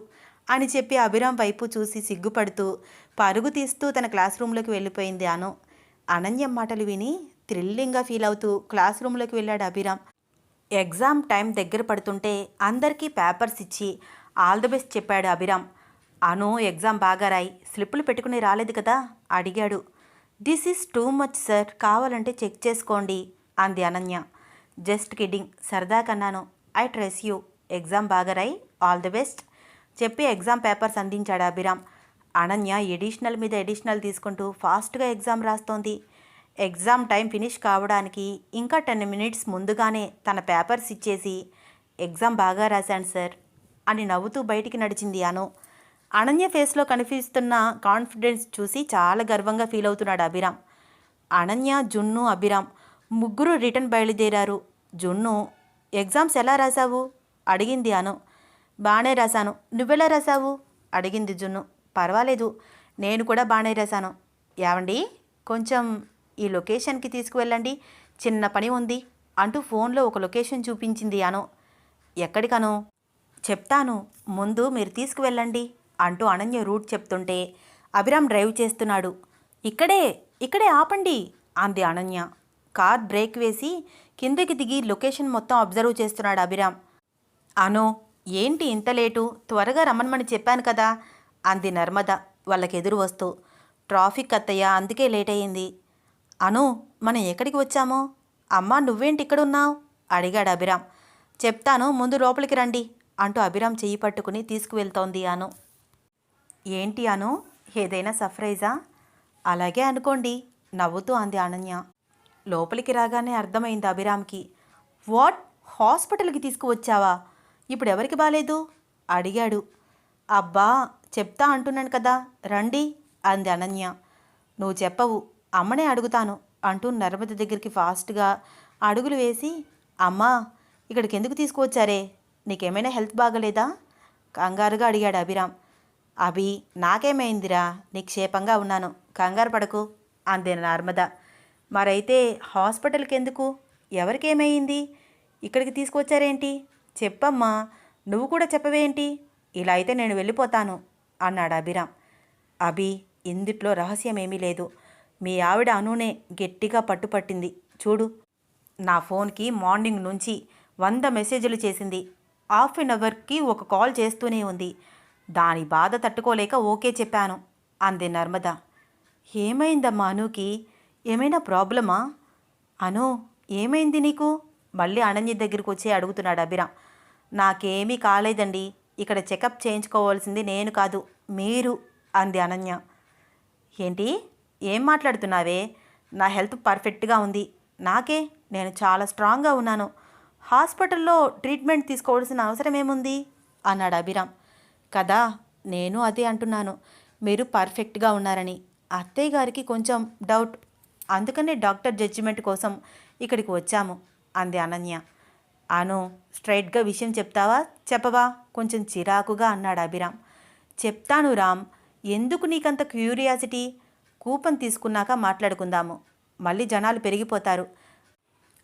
అని చెప్పి అభిరామ్ వైపు చూసి సిగ్గుపడుతూ పరుగు తీస్తూ తన క్లాస్ రూమ్లోకి వెళ్ళిపోయింది అను. అనన్య మాటలు విని థ్రిల్లింగ్గా ఫీల్ అవుతూ క్లాస్ రూమ్లోకి వెళ్ళాడు అభిరామ్. ఎగ్జామ్ టైం దగ్గర పడుతుంటే అందరికీ పేపర్స్ ఇచ్చి ఆల్ ది బెస్ట్ చెప్పాడు అభిరామ్. అను, ఎగ్జామ్ బాగా రాయి, స్లిప్పులు పెట్టుకుని రాలేదు కదా అడిగాడు. This is too much sir, కావాలంటే చెక్ చేసుకోండి అంది అనన్య. జస్ట్ కిడ్డింగ్, సరదా కన్నాను. ఐ ట్రస్ట్ యూ, ఎగ్జామ్ బాగా రాయి, ఆల్ ది బెస్ట్ చెప్పి ఎగ్జామ్ పేపర్స్ అందించాడు అభిరామ్. అనన్య ఎడిషనల్ మీద ఎడిషనల్ తీసుకుంటూ ఫాస్ట్గా ఎగ్జామ్ రాస్తోంది. ఎగ్జామ్ టైం ఫినిష్ కావడానికి ఇంకా 10 minutes ముందుగానే తన పేపర్స్ ఇచ్చేసి ఎగ్జామ్ బాగా రాశాను సార్ అని నవ్వుతూ బయటికి నడిచింది అను. అనన్య ఫేస్లో కనిపిస్తున్న కాన్ఫిడెన్స్ చూసి చాలా గర్వంగా ఫీల్ అవుతున్నాడు అభిరామ్. అనన్య, జున్ను, అభిరామ్ ముగ్గురు రిటర్న్ బయలుదేరారు. జున్ను, ఎగ్జామ్స్ ఎలా రాశావు అడిగింది అను. బాగానే రాశాను, నువ్వెలా రాశావు అడిగింది జున్ను. పర్వాలేదు, నేను కూడా బాగానే రాశాను. ఏవండి, కొంచెం ఈ లొకేషన్కి తీసుకువెళ్ళండి, చిన్న పని ఉంది అంటూ ఫోన్లో ఒక లొకేషన్ చూపించింది అను. ఎక్కడికను? చెప్తాను, ముందు మీరు తీసుకువెళ్ళండి అంటూ అనన్య రూట్ చెప్తుంటే అభిరామ్ డ్రైవ్ చేస్తున్నాడు. ఇక్కడే ఇక్కడే ఆపండి అంది అనన్య. కార్ బ్రేక్ వేసి కిందకి దిగి లొకేషన్ మొత్తం అబ్జర్వ్ చేస్తున్నాడు అభిరామ్. అను, ఏంటి ఇంత లేటు? త్వరగా రమ్మనమని చెప్పాను కదా అంది నర్మద వాళ్ళకెదురు వస్తూ. ట్రాఫిక్ అత్తయ్య, అందుకే లేట్ అయ్యింది. అను, మనం ఎక్కడికి వచ్చాము? అమ్మా, నువ్వేంటి ఇక్కడున్నావు అడిగాడు అభిరామ్. చెప్తాను, ముందు లోపలికి రండి అంటూ అభిరామ్ చెయ్యి పట్టుకుని తీసుకువెళ్తోంది అను. ఏంటి అను, ఏదైనా సర్ప్రైజా? అలాగే అనుకోండి నవ్వుతూ అంది అనన్య. లోపలికి రాగానే అర్థమైంది అభిరామ్కి. వాట్, హాస్పిటల్కి తీసుకువచ్చావా? ఇప్పుడు ఎవరికి బాలేదు అడిగాడు. అబ్బా, చెప్తా అంటున్నాను కదా, రండి అంది అనన్య. నువ్వు చెప్పవు, అమ్మనే అడుగుతాను అంటూ నర్మద దగ్గరికి ఫాస్ట్గా అడుగులు వేసి, అమ్మా, ఇక్కడికి ఎందుకు తీసుకువచ్చారే? నీకేమైనా హెల్త్ బాగలేదా? కంగారుగా అడిగాడు అభిరామ్. అభి, నాకేమైందిరా, నిక్షేపంగా ఉన్నాను, కంగారు పడకు అంది నర్మద. మరైతే హాస్పిటల్కి ఎందుకు? ఎవరికేమైంది? ఇక్కడికి తీసుకొచ్చారేంటి? చెప్పమ్మా, నువ్వు కూడా చెప్పవేంటి? ఇలా అయితే నేను వెళ్ళిపోతాను అన్నాడు అభిరామ్. అభి, ఇందుట్లో రహస్యమేమీ లేదు. మీ ఆవిడ అనునే గట్టిగా పట్టుపట్టింది చూడు. నా ఫోన్కి మార్నింగ్ నుంచి 100 మెసేజ్లు చేసింది. హాఫ్ అన్ అవర్కి ఒక కాల్ చేస్తూనే ఉంది. దాని బాధ తట్టుకోలేక ఓకే చెప్పాను అంది నర్మద. ఏమైందమ్మా అనుకి? ఏమైనా ప్రాబ్లమా? అను, ఏమైంది నీకు? మళ్ళీ అనన్య దగ్గరికి వచ్చి అడుగుతున్నాడు అభిరామ్. నాకేమీ కాలేదండి, ఇక్కడ చెకప్ చేయించుకోవాల్సింది నేను కాదు, మీరు అంది అనన్య. ఏంటి? ఏం మాట్లాడుతున్నావే? నా హెల్త్ పర్ఫెక్ట్గా ఉంది. నేను చాలా స్ట్రాంగ్గా ఉన్నాను. హాస్పిటల్లో ట్రీట్మెంట్ తీసుకోవాల్సిన అవసరం ఏముంది అన్నాడు అభిరామ్. కదా, నేను అదే అంటున్నాను, మీరు పర్ఫెక్ట్గా ఉన్నారని. అత్తయ్య గారికి కొంచెం డౌట్, అందుకనే డాక్టర్ జడ్జిమెంట్ కోసం ఇక్కడికి వచ్చాము అంది అనన్య. అను, స్ట్రైట్గా విషయం చెప్తావా చెప్పవా? కొంచెం చిరాకుగా అన్నాడు అభిరామ్. చెప్తాను రామ్, ఎందుకు నీకంత క్యూరియాసిటీ? కూపన్ తీసుకున్నాక మాట్లాడుకుందాము, మళ్ళీ జనాలు పెరిగిపోతారు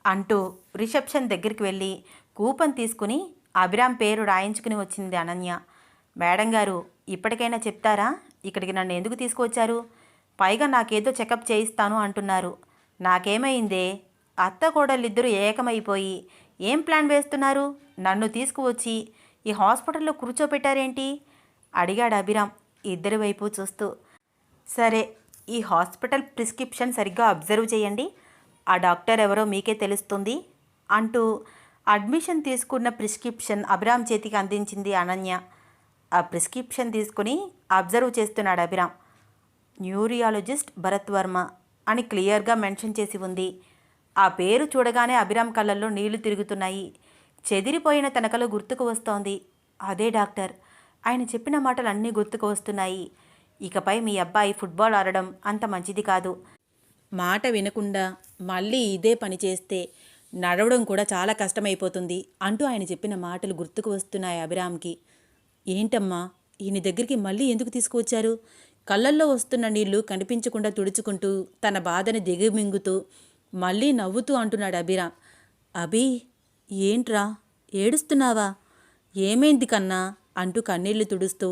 అంటూ రిసెప్షన్ దగ్గరికి వెళ్ళి కూపన్ తీసుకుని అభిరామ్ పేరు రాయించుకుని వచ్చింది అనన్య. మేడం గారు, ఇప్పటికైనా చెప్తారా ఇక్కడికి నన్ను ఎందుకు తీసుకువచ్చారు? పైగా నాకేదో చెకప్ చేయిస్తాను అంటున్నారు. నాకేమైందే? అత్త కోడళ్ళిద్దరూ ఏకమైపోయి ఏం ప్లాన్ వేస్తున్నారు? నన్ను తీసుకువచ్చి ఈ హాస్పిటల్లో కూర్చోపెట్టారేంటి అడిగాడు అభిరామ్ ఇద్దరి వైపు చూస్తూ. సరే, ఈ హాస్పిటల్ ప్రిస్క్రిప్షన్ సరిగ్గా అబ్జర్వ్ చేయండి, ఆ డాక్టర్ ఎవరో మీకే తెలుస్తుంది అంటూ అడ్మిషన్ తీసుకున్న ప్రిస్క్రిప్షన్ అభిరామ్ చేతికి అందించింది అనన్య. ఆ ప్రిస్క్రిప్షన్ తీసుకుని అబ్జర్వ్ చేస్తున్నాడు అభిరామ్. న్యూరియాలజిస్ట్ భరత్ వర్మ అని క్లియర్గా మెన్షన్ చేసి ఉంది. ఆ పేరు చూడగానే అభిరామ్ కళ్ళల్లో నీళ్లు తిరుగుతున్నాయి. చెదిరిపోయిన తన కళ గుర్తుకు వస్తోంది. అదే డాక్టర్, ఆయన చెప్పిన మాటలు అన్నీ గుర్తుకు వస్తున్నాయి. ఇకపై మీ అబ్బాయి ఫుట్బాల్ ఆడడం అంత మంచిది కాదు. మాట వినకుండా మళ్ళీ ఇదే పని చేస్తే నడవడం కూడా చాలా కష్టమైపోతుంది అంటూ ఆయన చెప్పిన మాటలు గుర్తుకు వస్తున్నాయి అభిరామ్కి. ఏంటమ్మా, ఈయన దగ్గరికి మళ్ళీ ఎందుకు తీసుకువచ్చారు? కళ్ళల్లో వస్తున్న నీళ్లు కనిపించకుండా తుడుచుకుంటూ తన బాధని దిగమింగుతూ మళ్ళీ నవ్వుతూ అంటున్నాడు అభిరామ్. అభి, ఏంట్రా ఏడుస్తున్నావా? ఏమైంది కన్నా అంటూ కన్నీళ్లు తుడుస్తూ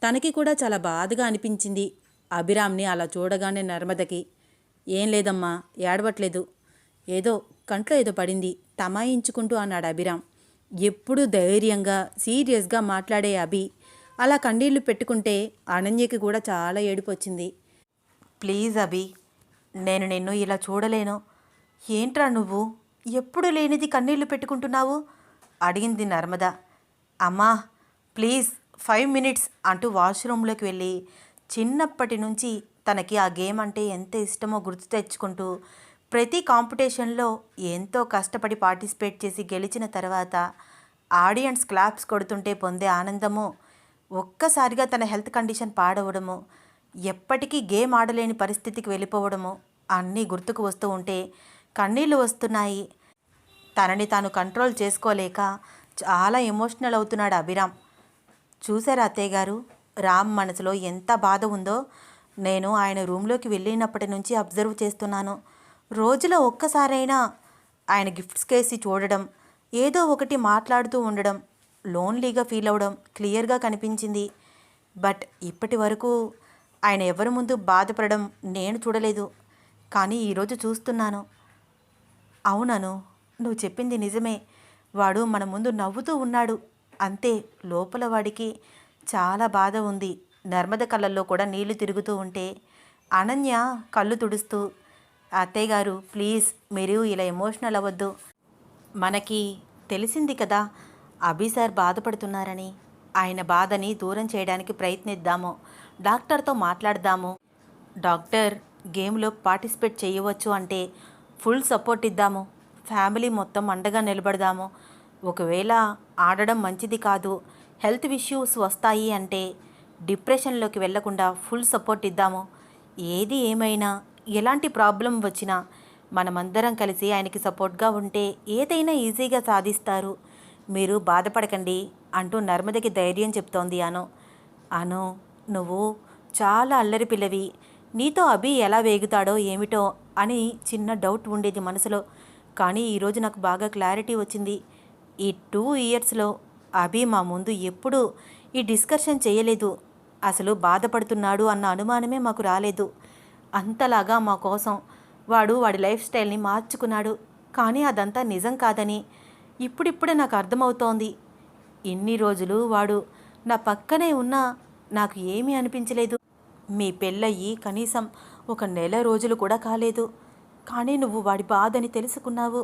తనకి కూడా చాలా బాధగా అనిపించింది అభిరామ్ని అలా చూడగానే నర్మదకి. ఏం లేదమ్మా, ఏడవట్లేదు, ఏదో కంట్లో ఏదో పడింది తమాయించుకుంటూ అన్నాడు అభిరామ్. ఎప్పుడూ ధైర్యంగా సీరియస్గా మాట్లాడే అభి అలా కన్నీళ్లు పెట్టుకుంటే అనన్యకి కూడా చాలా ఏడుపు వచ్చింది. ప్లీజ్ అభి, నేను నిన్ను ఇలా చూడలేను. ఏంట్రా నువ్వు ఎప్పుడు లేనిది కన్నీళ్లు పెట్టుకుంటున్నావు అడిగింది నర్మద. అమ్మా ప్లీజ్ 5 మినిట్స్ అంటూ వాష్రూమ్లోకి వెళ్ళి చిన్నప్పటి నుంచి తనకి ఆ గేమ్ అంటే ఎంత ఇష్టమో గుర్తు తెచ్చుకుంటూ ప్రతి కాంపిటీషన్లో ఎంతో కష్టపడి పార్టిసిపేట్ చేసి గెలిచిన తర్వాత ఆడియన్స్ క్లాప్స్ కొడుతుంటే పొందే ఆనందము, ఒక్కసారిగా తన హెల్త్ కండిషన్ పాడవడము, ఎప్పటికీ గేమ్ ఆడలేని పరిస్థితికి వెళ్ళిపోవడము అన్నీ గుర్తుకు వస్తూ ఉంటే కన్నీళ్లు వస్తున్నాయి. తనని తాను కంట్రోల్ చేసుకోలేక చాలా ఎమోషనల్ అవుతున్నాడు అభిరామ్. చూసారా అత్తయ్య గారు, రామ్ మనసులో ఎంత బాధ ఉందో నేను ఆయన రూమ్లోకి వెళ్ళినప్పటి నుంచి అబ్జర్వ్ చేస్తున్నాను. రోజులో ఒక్కసారైనా ఆయన గిఫ్ట్స్ కేసి చూడడం, ఏదో ఒకటి మాట్లాడుతూ ఉండడం, లోన్లీగా ఫీల్ అవ్వడం క్లియర్గా కనిపించింది. బట్ ఇప్పటి వరకు ఆయన ఎవరి ముందు బాధపడడం నేను చూడలేదు, కానీ ఈరోజు చూస్తున్నాను. అవునను, నువ్వు చెప్పింది నిజమే, వాడు మన ముందు నవ్వుతూ ఉన్నాడు, అంతే లోపల వాడికి చాలా బాధ ఉంది. నర్మద కళ్ళల్లో కూడా నీళ్లు తిరుగుతూ ఉంటే అనన్య కళ్ళు తుడుస్తూ, అత్తయ్య గారు ప్లీజ్ మీరు ఇలా ఎమోషనల్ అవ్వద్దు, మనకి తెలిసింది కదా అభి సార్ బాధపడుతున్నారని. ఆయన బాధని దూరం చేయడానికి ప్రయత్నిద్దాము, డాక్టర్తో మాట్లాడదాము. డాక్టర్ గేమ్లో పార్టిసిపేట్ చేయవచ్చు అంటే ఫుల్ సపోర్ట్ ఇద్దాము, ఫ్యామిలీ మొత్తం అండగా నిలబడదాము. ఒకవేళ ఆడడం మంచిది కాదు, హెల్త్ ఇష్యూస్ వస్తాయి అంటే డిప్రెషన్లోకి వెళ్లకుండా ఫుల్ సపోర్ట్ ఇద్దాము. ఏది ఏమైనా ఎలాంటి ప్రాబ్లం వచ్చినా మనమందరం కలిసి ఆయనకి సపోర్ట్గా ఉంటే ఏదైనా ఈజీగా సాధిస్తారు. మీరు బాధపడకండి, అంటూ నర్మదకి ధైర్యం చెప్తోంది అను. అను, నువ్వు చాలా అల్లరి పిల్లవి, నీతో అభి ఎలా వేగుతాడో ఏమిటో అని చిన్న డౌట్ ఉండేది మనసులో. కానీ ఈరోజు నాకు బాగా క్లారిటీ వచ్చింది. ఈ 2 ఇయర్స్లో అభి మా ముందు ఎప్పుడూ ఈ డిస్కషన్ చేయలేదు. అసలు బాధపడుతున్నాడు అన్న అనుమానమే మాకు రాలేదు. అంతలాగా మా కోసం వాడి లైఫ్ స్టైల్ని మార్చుకున్నాడు. కానీ అదంతా నిజం కాదని ఇప్పుడిప్పుడే నాకు అర్థమవుతోంది. ఇన్ని రోజులు వాడు నా పక్కనే ఉన్నా నాకు ఏమీ అనిపించలేదు. మీ పెళ్ళయ్యి కనీసం 1 నెల రోజులు కూడా కాలేదు. కానీ నువ్వు వాడి బాధని తెలుసుకున్నావు,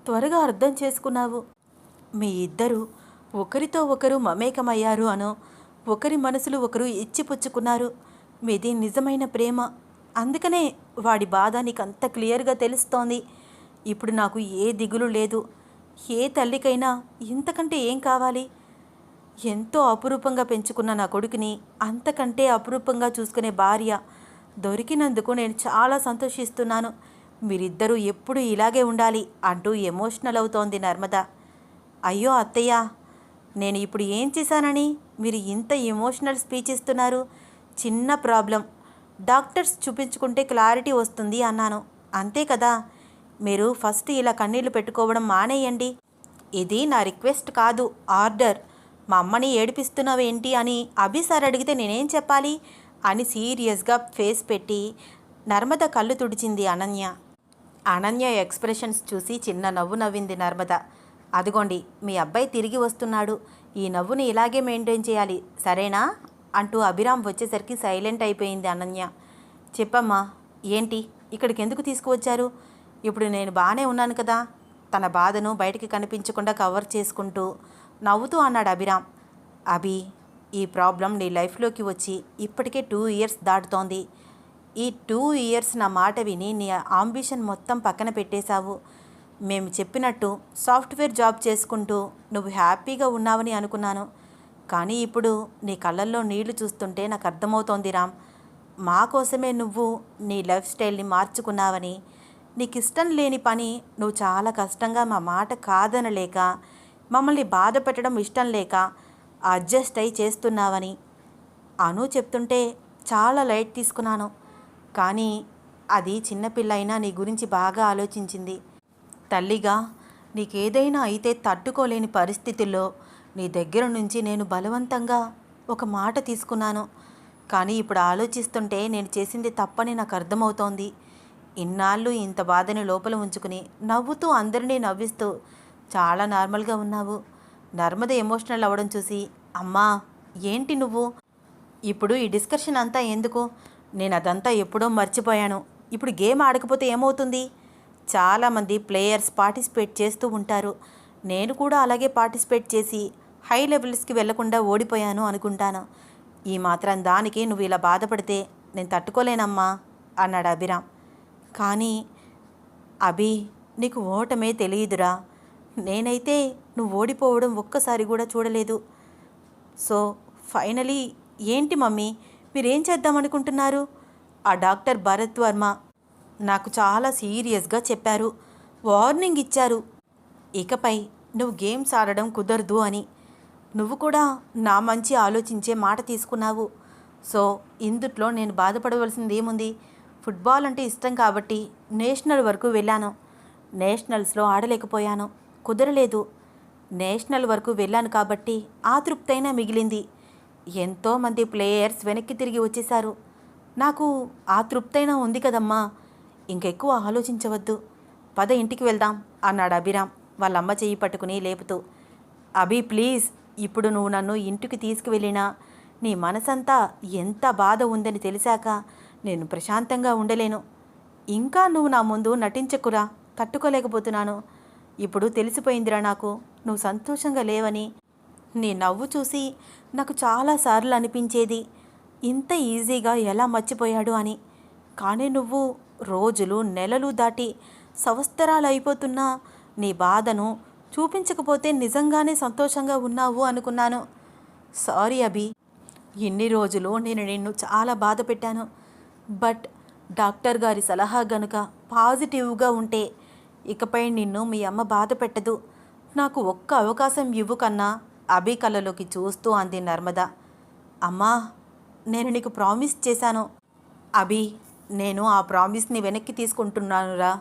త్వరగా అర్థం చేసుకున్నావు. మీ ఇద్దరు ఒకరితో ఒకరు మమేకమయ్యారు అనో, ఒకరి మనసులు ఒకరు ఇచ్చిపుచ్చుకున్నారు. మీది నిజమైన ప్రేమ. అందుకనే వాడి బాధ నీకంత క్లియర్గా తెలుస్తోంది. ఇప్పుడు నాకు ఏ దిగులు లేదు. ఏ తల్లికైనా ఇంతకంటే ఏం కావాలి? ఎంతో అపురూపంగా పెంచుకున్న నా కొడుకుని అంతకంటే అపురూపంగా చూసుకునే భార్య దొరికినందుకు నేను చాలా సంతోషిస్తున్నాను. మీరిద్దరూ ఎప్పుడూ ఇలాగే ఉండాలి అంటూ ఎమోషనల్ అవుతోంది నర్మద. అయ్యో అత్తయ్య, నేను ఇప్పుడు ఏం చేశానని మీరు ఇంత ఎమోషనల్ స్పీచ్ ఇస్తున్నారు? చిన్న ప్రాబ్లం, డాక్టర్స్ చూపించుకుంటే క్లారిటీ వస్తుంది అన్నాను, అంతే కదా. మీరు ఫస్ట్ ఇలా కన్నీళ్లు పెట్టుకోవడం మానేయండి. ఇది నా రిక్వెస్ట్ కాదు, ఆర్డర్. మా అమ్మని ఏడిపిస్తున్నావేంటి అని అభి సార్ అడిగితే నేనేం చెప్పాలి అని సీరియస్గా ఫేస్ పెట్టి నర్మద కళ్ళు తుడిచింది అనన్య. అనన్య ఎక్స్ప్రెషన్స్ చూసి చిన్న నవ్వు నవ్వింది నర్మద. అదిగోండి, మీ అబ్బాయి తిరిగి వస్తున్నాడు. ఈ నవ్వుని ఇలాగే మెయింటైన్ చేయాలి, సరేనా అంటూ అభిరామ్ వచ్చేసరికి సైలెంట్ అయిపోయింది అనన్య. చెప్పమ్మా, ఏంటి ఇక్కడికి ఎందుకు తీసుకువచ్చారు? ఇప్పుడు నేను బాగానే ఉన్నాను కదా. తన బాధను బయటికి కనిపించకుండా కవర్ చేసుకుంటూ నవ్వుతూ అన్నాడు అభిరామ్. అభి, ఈ ప్రాబ్లం నీ లైఫ్లోకి వచ్చి ఇప్పటికే 2 ఇయర్స్ దాటుతోంది. ఈ 2 ఇయర్స్ నా మాట విని నీ ఆంబిషన్ మొత్తం పక్కన పెట్టేశావు. మేము చెప్పినట్టు సాఫ్ట్వేర్ జాబ్ చేసుకుంటూ నువ్వు హ్యాపీగా ఉన్నావని అనుకున్నాను. కానీ ఇప్పుడు నీ కళ్ళల్లో నీళ్లు చూస్తుంటే నాకు అర్థమవుతోంది రామ్. మా కోసమే నువ్వు నీ లైఫ్ స్టైల్ని మార్చుకున్నావని, నీకు ఇష్టం లేని పని నువ్వు చాలా కష్టంగా మా మాట కాదనలేక, మమ్మల్ని బాధ పెట్టడం ఇష్టం లేక అడ్జస్ట్ అయి చేస్తున్నావని అను చెప్తుంటే చాలా లైట్ తీసుకున్నాను. కానీ అది చిన్నపిల్ల అయినా నీ గురించి బాగా ఆలోచించింది. తల్లిగా నీకేదైనా అయితే తట్టుకోలేని పరిస్థితుల్లో నీ దగ్గర నుంచి నేను బలవంతంగా ఒక మాట తీసుకున్నాను. కానీ ఇప్పుడు ఆలోచిస్తుంటే నేను చేసింది తప్పని నాకు అర్థమవుతోంది. ఇన్నాళ్ళు ఇంత బాధని లోపల ఉంచుకుని నవ్వుతూ అందరినీ నవ్విస్తూ చాలా నార్మల్గా ఉన్నావు. నర్మద ఎమోషనల్ అవ్వడం చూసి, అమ్మా ఏంటి నువ్వు? ఇప్పుడు ఈ డిస్కషన్ అంతా ఎందుకు? నేను అదంతా ఎప్పుడో మర్చిపోయాను. ఇప్పుడు గేమ్ ఆడకపోతే ఏమవుతుంది? చాలామంది ప్లేయర్స్ పార్టిసిపేట్ చేస్తూ ఉంటారు. నేను కూడా అలాగే పార్టిసిపేట్ చేసి హై లెవెల్స్కి వెళ్లకుండా ఓడిపోయాను అనుకుంటాను. ఈ మాత్రం దానికి నువ్వు ఇలా బాధపడితే నేను తట్టుకోలేనమ్మా అన్నాడు అభిరామ్. కానీ అభి, నీకు ఓటమే తెలియదురా. నేనైతే నువ్వు ఓడిపోవడం ఒక్కసారి కూడా చూడలేదు. సో ఫైనలీ ఏంటి మమ్మీ, మీరేం చేద్దామనుకుంటున్నారు? ఆ డాక్టర్ భరత్ వర్మ నాకు చాలా సీరియస్గా చెప్పారు, వార్నింగ్ ఇచ్చారు. ఇకపై నువ్వు గేమ్స్ ఆడడం కుదరదు అని. నువ్వు కూడా నా మంచి ఆలోచించే మాట తీసుకున్నావు. సో ఇందుట్లో నేను బాధపడవలసింది ఏముంది? ఫుట్బాల్ అంటే ఇష్టం కాబట్టి నేషనల్ వరకు వెళ్ళాను. నేషనల్స్లో ఆడలేకపోయాను, కుదరలేదు. నేషనల్ వరకు వెళ్ళాను కాబట్టి ఆ తృప్తైనా మిగిలింది. ఎంతోమంది ప్లేయర్స్ వెనక్కి తిరిగి వచ్చేశారు. నాకు ఆ తృప్తైనా ఉంది కదమ్మా. ఇంకెక్కువ ఆలోచించవద్దు, పద ఇంటికి వెళ్దాం అన్నాడు అభిరామ్ వాళ్ళమ్మ చెయ్యి పట్టుకుని లేపుతూ. అభి ప్లీజ్, ఇప్పుడు నువ్వు నన్ను ఇంటికి తీసుకువెళ్ళినా నీ మనసంతా ఎంత బాధ ఉందని తెలిసాక నేను ప్రశాంతంగా ఉండలేను. ఇంకా నువ్వు నా ముందు నటించకురా, తట్టుకోలేకపోతున్నాను. ఇప్పుడు తెలిసిపోయిందిరా నాకు నువ్వు సంతోషంగా లేవని. నీ నవ్వు చూసి నాకు చాలాసార్లు అనిపించేది ఇంత ఈజీగా ఎలా మర్చిపోయాడు అని. కానీ నువ్వు రోజులు నెలలు దాటి సంవత్సరాలు అయిపోతున్నా నీ బాధను చూపించకపోతే నిజంగానే సంతోషంగా ఉన్నావు అనుకున్నాను. సారీ అభి, ఇన్ని రోజులు నేను నిన్ను చాలా బాధ పెట్టాను. బట్ డాక్టర్ గారి సలహా గనుక పాజిటివ్గా ఉంటే ఇకపై నిన్ను మీ అమ్మ బాధ పెట్టదు. నాకు ఒక్క అవకాశం ఇవ్వు కన్నా అభి కళ్ళలోకి చూస్తూ అంది నర్మద. అమ్మా, నేను నీకు ప్రామిస్ చేశాను. అభి, నేను ఆ ప్రామిస్ని వెనక్కి తీసుకుంటున్నానురా.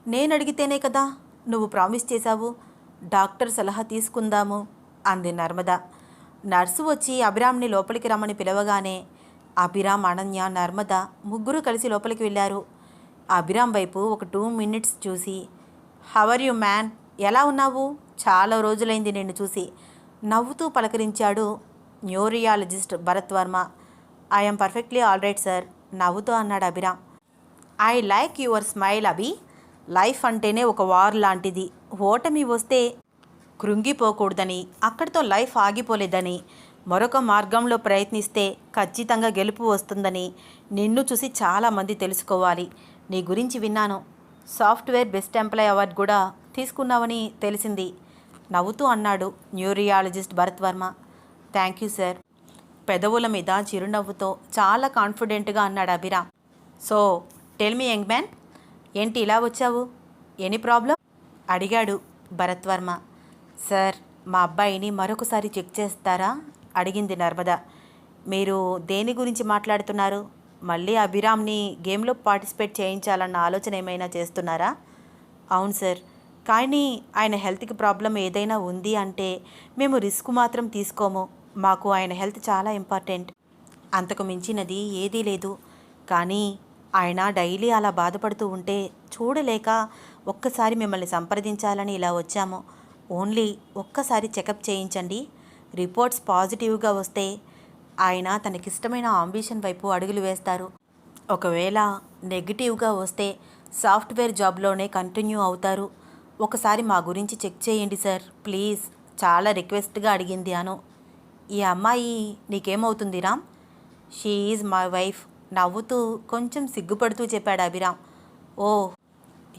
నేను అడిగితేనే కదా నువ్వు ప్రామిస్ చేశావు. డాక్టర్ సలహా తీసుకుందాము అంది నర్మద. నర్సు వచ్చి అభిరామ్ని లోపలికి రమ్మని పిలవగానే అభిరామ్, అనన్య, నర్మద ముగ్గురు కలిసి లోపలికి వెళ్ళారు. అభిరామ్ వైపు ఒక 2 minutes చూసి, హవర్ యు మ్యాన్, ఎలా ఉన్నావు? చాలా రోజులైంది నిన్ను చూసి నవ్వుతూ పలకరించాడు neurologist Bharat Varma. I'm perfectly all right sir నవ్వుతూ అన్నాడు Abhiram. I like your smile Abhi. Life అంటేనే ఒక వార్ లాంటిది. ఓటమి వస్తే కృంగిపోకూడదని, అక్కడితో లైఫ్ ఆగిపోలేదని, మరొక మార్గంలో ప్రయత్నిస్తే ఖచ్చితంగా గెలుపు వస్తుందని నిన్ను చూసి చాలామంది తెలుసుకోవాలి. నీ గురించి విన్నాను. సాఫ్ట్వేర్ బెస్ట్ ఎంప్లాయ్ అవార్డు కూడా తీసుకున్నావని తెలిసింది నవ్వుతూ అన్నాడు neurologist Bharat Varma. Thank you sir పెదవుల మీద చిరునవ్వుతో చాలా కాన్ఫిడెంట్గా అన్నాడు Abhiram. So tell me young man, ఏంటి ఇలా వచ్చావు? ఎనీ ప్రాబ్లం అడిగాడు భరత్ వర్మ. సార్, మా అబ్బాయిని మరొకసారి చెక్ చేస్తారా అడిగింది నర్మద. మీరు దేని గురించి మాట్లాడుతున్నారు? మళ్ళీ అభిరామ్ని గేమ్లో పార్టిసిపేట్ చేయించాలన్న ఆలోచన ఏమైనా చేస్తున్నారా? అవును సార్, కానీ ఆయన హెల్త్కి ప్రాబ్లం ఏదైనా ఉంది అంటే మేము రిస్క్ మాత్రం తీసుకోము. మాకు ఆయన హెల్త్ చాలా ఇంపార్టెంట్. అంతకు మించినది ఏదీ లేదు. కానీ ఆయన డైలీ అలా బాధపడుతూ ఉంటే చూడలేక ఒక్కసారి మిమ్మల్ని సంప్రదించాలని ఇలా వచ్చాము. ఓన్లీ ఒక్కసారి చెకప్ చేయించండి. రిపోర్ట్స్ పాజిటివ్గా వస్తే ఆయన తనకిష్టమైన అంబిషన్ వైపు అడుగులు వేస్తారు. ఒకవేళ నెగిటివ్గా వస్తే సాఫ్ట్వేర్ జాబ్లోనే కంటిన్యూ అవుతారు. ఒకసారి మా గురించి చెక్ చేయండి సార్ ప్లీజ్, చాలా రిక్వెస్ట్గా అడిగింది అను. ఈ అమ్మాయి నీకేమవుతుంది Ram? She is my wife నవ్వుతూ కొంచెం సిగ్గుపడుతూ చెప్పాడు Abhiram. Oh,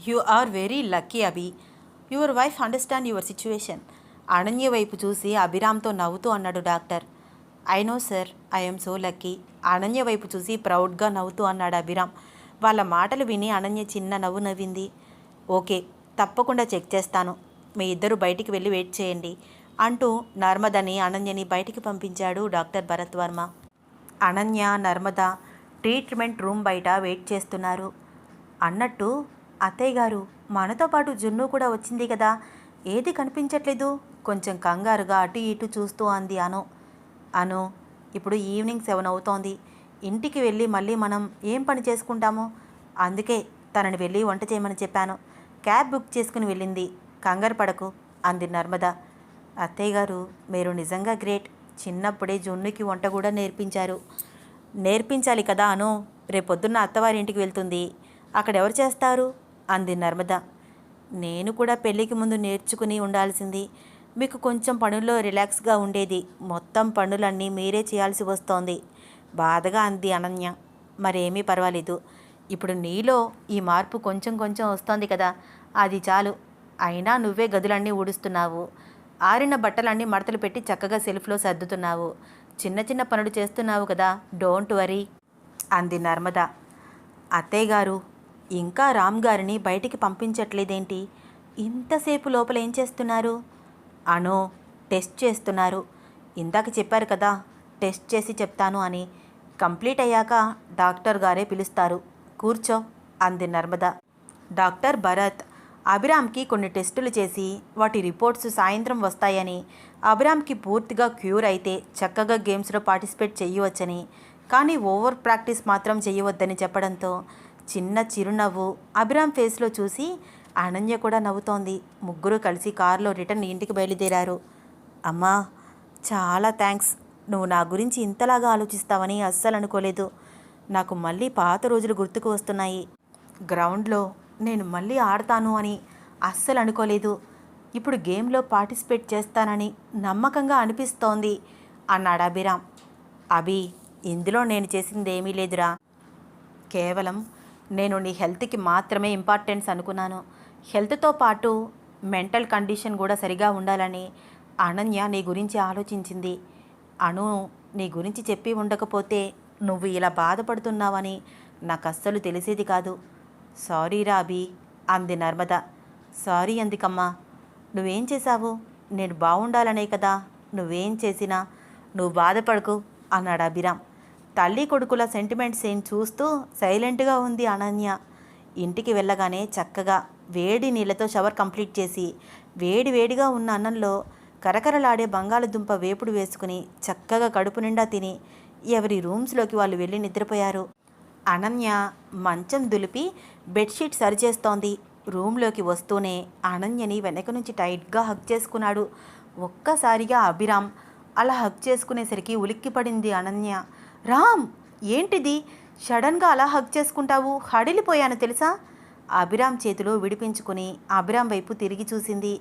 you are very lucky Abhi. Your wife understand your situation. Ananya వైపు చూసి అభిరామ్తో నవ్వుతూ అన్నాడు doctor. I know sir, I'm so lucky. Ananya వైపు చూసి ప్రౌడ్గా నవ్వుతూ అన్నాడు అభిరామ్. వాళ్ళ మాటలు విని అనన్య చిన్న నవ్వు నవ్వింది. ఓకే, తప్పకుండా చెక్ చేస్తాను. మీ ఇద్దరు బయటికి వెళ్ళి వెయిట్ చేయండి అంటూ నర్మదని, అనన్యని బయటికి పంపించాడు doctor Bharat Varma. Ananya, Narmada treatment room బయట వెయిట్ చేస్తున్నారు. అన్నట్టు అత్తయ్య గారు, మనతో పాటు జున్ను కూడా వచ్చింది కదా, ఏది కనిపించట్లేదు? కొంచెం కంగారుగా అటు ఇటు చూస్తూ అంది అను. ఇప్పుడు ఈవినింగ్ 7 అవుతోంది. ఇంటికి వెళ్ళి మళ్ళీ మనం ఏం పని చేసుకుంటాము? అందుకే తనని వెళ్ళి వంట చేయమని చెప్పాను. క్యాబ్ బుక్ చేసుకుని వెళ్ళింది. కంగారు పడకు అంది నర్మద. అత్తయ్య గారు, మీరు నిజంగా గ్రేట్. చిన్నప్పుడే జున్నుకి వంట కూడా నేర్పించారు. నేర్పించాలి కదా అను. రేపొద్దున్న అత్తవారింటికి వెళ్తుంది. అక్కడ ఎవరు చేస్తారు అంది నర్మద. నేను కూడా పెళ్ళికి ముందు నేర్చుకుని ఉండాల్సింది. మీకు కొంచెం పనుల్లో రిలాక్స్గా ఉండేది. మొత్తం పనులన్నీ మీరే చేయాల్సి వస్తోంది బాధగా అంది అనన్య. మరేమీ పర్వాలేదు. ఇప్పుడు నీలో ఈ మార్పు కొంచెం కొంచెం వస్తోంది కదా, అది చాలు. అయినా నువ్వే గదులన్నీ ఊడుస్తున్నావు. ఆరిన బట్టలన్నీ మడతలు పెట్టి చక్కగా సెల్ఫ్లో సర్దుతున్నావు. చిన్న చిన్న పనులు చేస్తున్నావు కదా, డోంట్ వరీ అంది నర్మద. అత్తయ్య గారు, ఇంకా రామ్ గారిని బయటికి పంపించట్లేదేంటి? ఇంతసేపు లోపల ఏం చేస్తున్నారు? అను, టెస్ట్ చేస్తున్నారు. ఇందాక చెప్పారు కదా టెస్ట్ చేసి చెప్తాను అని. కంప్లీట్ అయ్యాక డాక్టర్ గారే పిలుస్తారు. కూర్చో అంది నర్మద. డాక్టర్ భరత్ అభిరామ్కి కొన్ని టెస్టులు చేసి వాటి రిపోర్ట్స్ సాయంత్రం వస్తాయని, అభిరామ్కి పూర్తిగా క్యూర్ అయితే చక్కగా గేమ్స్లో పార్టిసిపేట్ చేయవచ్చని, కానీ ఓవర్ ప్రాక్టీస్ మాత్రం చేయవద్దని చెప్పడంతో చిన్న చిరునవ్వు అభిరామ్ ఫేస్లో చూసి అనన్య కూడా నవ్వుతోంది. ముగ్గురు కలిసి కారులో రిటర్న్ ఇంటికి బయలుదేరారు. అమ్మా, చాలా థ్యాంక్స్. నువ్వు నా గురించి ఇంతలాగా ఆలోచిస్తావని అస్సలు అనుకోలేదు. నాకు మళ్ళీ పాత రోజులు గుర్తుకు వస్తున్నాయి. గ్రౌండ్లో నేను మళ్ళీ ఆడతాను అని అస్సలు అనుకోలేదు. ఇప్పుడు గేమ్లో పార్టిసిపేట్ చేస్తానని నమ్మకంగా అనిపిస్తోంది అన్నాడు అభిరామ్. అభి, ఇందులో నేను చేసిందేమీ లేదురా. కేవలం నేను నీ హెల్త్కి మాత్రమే ఇంపార్టెన్స్ అనుకున్నాను. హెల్త్తో పాటు మెంటల్ కండిషన్ కూడా సరిగా ఉండాలని అనన్య నీ గురించి ఆలోచించింది. అను నీ గురించి చెప్పి ఉండకపోతే నువ్వు ఇలా బాధపడుతున్నావని నాకు అస్సలు తెలిసేది కాదు. సారీ రా అభి అంది నర్మద. సారీ ఎందుకమ్మా? నువ్వేం చేశావు? నేను బాగుండాలనే కదా నువ్వేం చేసినా నువ్వు బాధపడకు అన్నాడు అభిరామ్. తల్లి కొడుకుల సెంటిమెంట్ సీన్ చూస్తూ సైలెంట్గా ఉంది అనన్య. ఇంటికి వెళ్ళగానే చక్కగా వేడి నీళ్ళతో షవర్ కంప్లీట్ చేసి వేడివేడిగా ఉన్న అన్నంలో కరకరలాడే బంగాళదుంప వేపుడు వేసుకుని చక్కగా కడుపు నిండా తిని ఎవరి రూమ్స్లోకి వాళ్ళు వెళ్ళి నిద్రపోయారు. అనన్య మంచం దులిపి బెడ్షీట్ సరిచేస్తోంది. రూమ్లోకి వస్తూనే అనన్యని వెనక నుంచి టైట్గా హగ్ చేసుకున్నాడు. ఒక్కసారిగా అభిరామ్ అలా హగ్ చేసుకునేసరికి ఉలిక్కిపడింది అనన్య. రామ్, ఏంటిది? సడన్గా అలా హగ్ చేసుకుంటావు? హడిలిపోయాను తెలుసా? అభిరామ్ చేతిలో విడిపించుకుని అభిరామ్ వైపు తిరిగి చూసింది.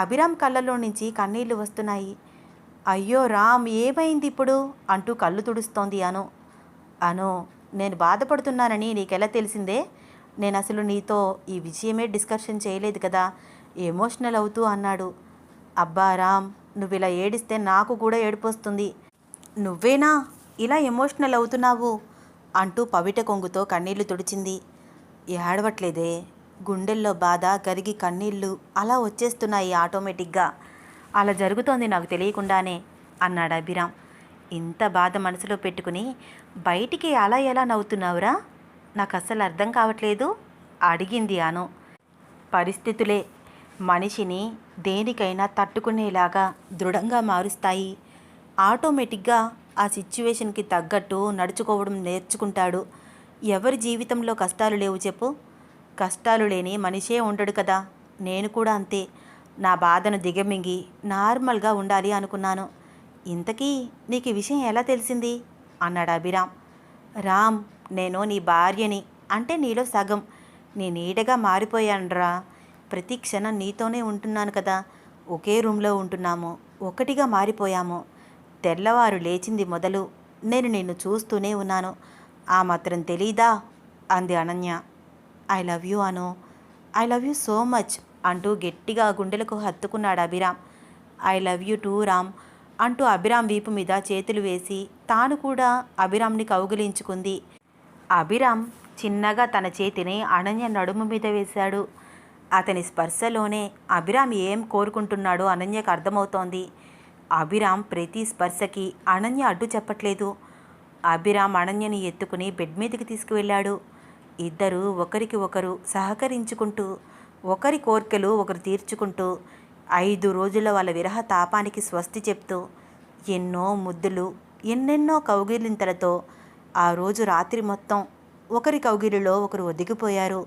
అభిరామ్ కళ్ళల్లో నుంచి కన్నీళ్లు వస్తున్నాయి. అయ్యో రామ్, ఏమైంది ఇప్పుడు అంటూ కళ్ళు తుడుస్తోంది అను. అను, నేను బాధపడుతున్నానని నీకెలా తెలిసిందే? నేను అసలు నీతో ఈ విషయమే డిస్కషన్ చేయలేదు కదా, ఎమోషనల్ అవుతూ అన్నాడు. అబ్బా రామ్, నువ్వు ఇలా ఏడిస్తే నాకు కూడా ఏడుపొస్తుంది. నువ్వేనా ఇలా ఎమోషనల్ అవుతున్నావు అంటూ పవిట కొంగుతో కన్నీళ్లు తుడిచింది. ఏడవట్లేదే, గుండెల్లో బాధ కరిగి కన్నీళ్ళు అలా వచ్చేస్తున్నాయి ఆటోమేటిక్గా. అలా జరుగుతోంది నాకు తెలియకుండానే అన్నాడు అభిరామ్. ఇంత బాధ మనసులో పెట్టుకుని బయటికి అలా ఎలా నవ్వుతున్నావురా? నాకు అస్సలు అర్థం కావట్లేదు అడిగింది అను. పరిస్థితులే మనిషిని దేనికైనా తట్టుకునేలాగా దృఢంగా మారుస్తాయి. ఆటోమేటిక్గా ఆ సిచ్యువేషన్కి తగ్గట్టు నడుచుకోవడం నేర్చుకుంటాడు. ఎవరి జీవితంలో కష్టాలు లేవు చెప్పు? కష్టాలు లేని మనిషే ఉండడు కదా. నేను కూడా అంతే. నా బాధను దిగమింగి నార్మల్గా ఉండాలి అనుకున్నాను. ఇంతకీ నీకు ఈ విషయం ఎలా తెలిసింది అన్నాడు అభిరామ్. రామ్, నేను నీ భార్యని, అంటే నీలో సగం. నీ నీడగా మారిపోయానురా. ప్రతి క్షణం నీతోనే ఉంటున్నాను కదా. ఒకే రూమ్లో ఉంటున్నాము, ఒకటిగా మారిపోయాము. తెల్లవారు లేచింది మొదలు నేను నిన్ను చూస్తూనే ఉన్నాను. ఆ మాత్రం తెలీదా అంది Ananya. I love you Anu. I love you so much అంటూ గట్టిగా గుండెలకు హత్తుకున్నాడు Abhiram. I love you too Ram అంటూ అభిరామ్ వీపు మీద చేతులు వేసి తాను కూడా అభిరామ్ని కౌగిలించుకుంది. అభిరామ్ చిన్నగా తన చేతిని అనన్య నడుము మీద వేశాడు. అతని స్పర్శలోనే అభిరామ్ ఏం కోరుకుంటున్నాడో అనన్యకు అర్థమవుతోంది. అభిరామ్ ప్రతి స్పర్శకి అనన్య అడ్డు చెప్పట్లేదు. అభిరామ్ అనన్యని ఎత్తుకుని బెడ్ మీదకి తీసుకువెళ్ళాడు. ఇద్దరూ ఒకరికి ఒకరు సహకరించుకుంటూ ఒకరి కోర్కెలు ఒకరు తీర్చుకుంటూ 5 రోజుల వాళ్ళ విరహ తాపానికి స్వస్తి చెప్తూ ఎన్నో ముద్దులు ఎన్నెన్నో కౌగిలింతలతో ఆ రోజు రాత్రి మొత్తం ఒకరి కౌగిలిలో ఒకరు ఒదిగిపోయారు.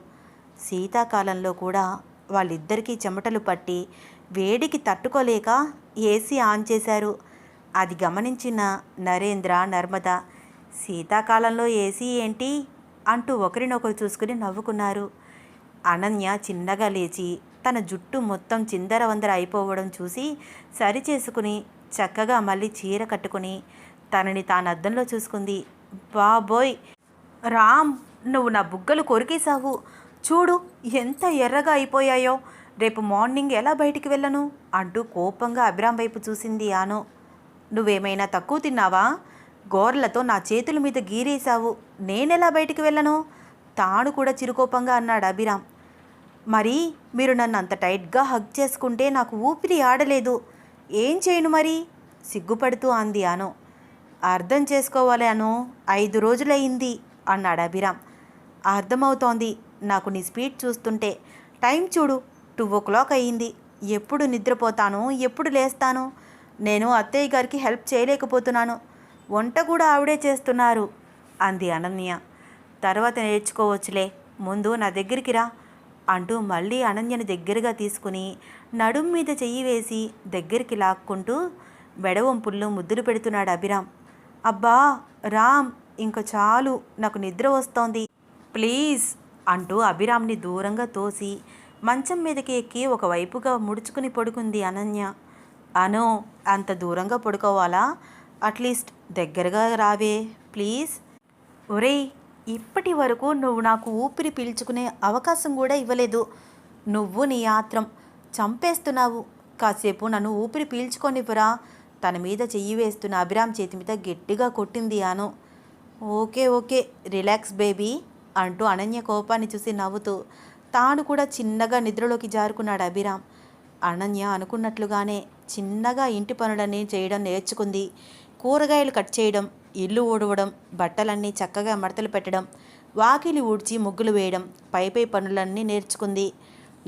శీతాకాలంలో కూడా వాళ్ళిద్దరికీ చెమటలు పట్టి వేడికి తట్టుకోలేక ఏసీ ఆన్ చేశారు. అది గమనించిన నరేంద్ర, నర్మద శీతాకాలంలో ఏసీ ఏంటి అంటూ ఒకరినొకరు చూసుకుని నవ్వుకున్నారు. అనన్య చిన్నగా లేచి తన జుట్టు మొత్తం చిందరవందర అయిపోవడం చూసి సరిచేసుకుని చక్కగా మళ్ళీ చీర కట్టుకుని తనని తాను అద్దంలో చూసుకుంది. బాబోయ్ రామ్, నువ్వు నా బుగ్గలు కొరికేశావు. చూడు ఎంత ఎర్రగా అయిపోయాయో. రేపు మార్నింగ్ ఎలా బయటికి వెళ్ళను అంటూ కోపంగా అభిరామ్ వైపు చూసింది అను. నువ్వేమైనా తక్కువ తిన్నావా? గోర్లతో నా చేతుల మీద గీరేశావు. నేనెలా బయటికి వెళ్ళను? తాను కూడా చిరుకోపంగా అన్నాడు అభిరామ్. మరి మీరు నన్ను అంత టైట్గా హగ్ చేసుకుంటే నాకు ఊపిరి ఆడలేదు. ఏం చేయను మరి సిగ్గుపడుతూ అంది అను. అర్థం చేసుకోవాలి అను, 5 రోజులయ్యింది అన్నాడు అభిరామ్. అర్థమవుతోంది నాకు నీ స్పీడ్ చూస్తుంటే. టైం చూడు, 2 o'clock అయ్యింది. ఎప్పుడు నిద్రపోతాను, ఎప్పుడు లేస్తాను? నేను అత్తయ్య గారికి హెల్ప్ చేయలేకపోతున్నాను. వంట కూడా ఆవిడే చేస్తున్నారు అంది అనన్య. తర్వాత నేర్చుకోవచ్చులే, ముందు నా దగ్గరికి రా అంటూ మళ్ళీ అనన్యను దగ్గరగా తీసుకుని నడుం మీద చెయ్యి వేసి దగ్గరికి లాక్కుంటూ మెడవంపుల్లో ముద్దులు పెడుతున్నాడు అభిరామ్. అబ్బా రామ్, ఇంక చాలు, నాకు నిద్ర వస్తోంది, ప్లీజ్ అంటూ అభిరామ్ని దూరంగా తోసి మంచం మీదకి ఎక్కి ఒకవైపుగా ముడుచుకుని పడుకుంది అనన్య. అను, అంత దూరంగా పడుకోవాలా? అట్లీస్ట్ దగ్గరగా రావే ప్లీజ్. ఒరేయ్, ఇప్పటి వరకు నువ్వు నాకు ఊపిరి పీల్చుకునే అవకాశం కూడా ఇవ్వలేదు. నువ్వు నీ ఆత్రం చంపేస్తున్నావు. కాసేపు నన్ను ఊపిరి పీల్చుకొనివ్వరా? తన మీద చెయ్యి వేస్తున్న అభిరామ్ చేతి మీద గట్టిగా కొట్టింది అను. ఓకే ఓకే, రిలాక్స్ బేబీ అంటూ అనన్య కోపాన్ని చూసి నవ్వుతూ తాను కూడా చిన్నగా నిద్రలోకి జారుకున్నాడు అభిరామ్. అనన్య అనుకున్నట్లుగానే చిన్నగా ఇంటి పనులన్నీ చేయడం నేర్చుకుంది. కూరగాయలు కట్ చేయడం, ఇల్లు ఊడవడం, బట్టలన్నీ చక్కగా మడతలు పెట్టడం, వాకిలి ఊడ్చి ముగ్గులు వేయడం, పై పనులన్నీ నేర్చుకుంది.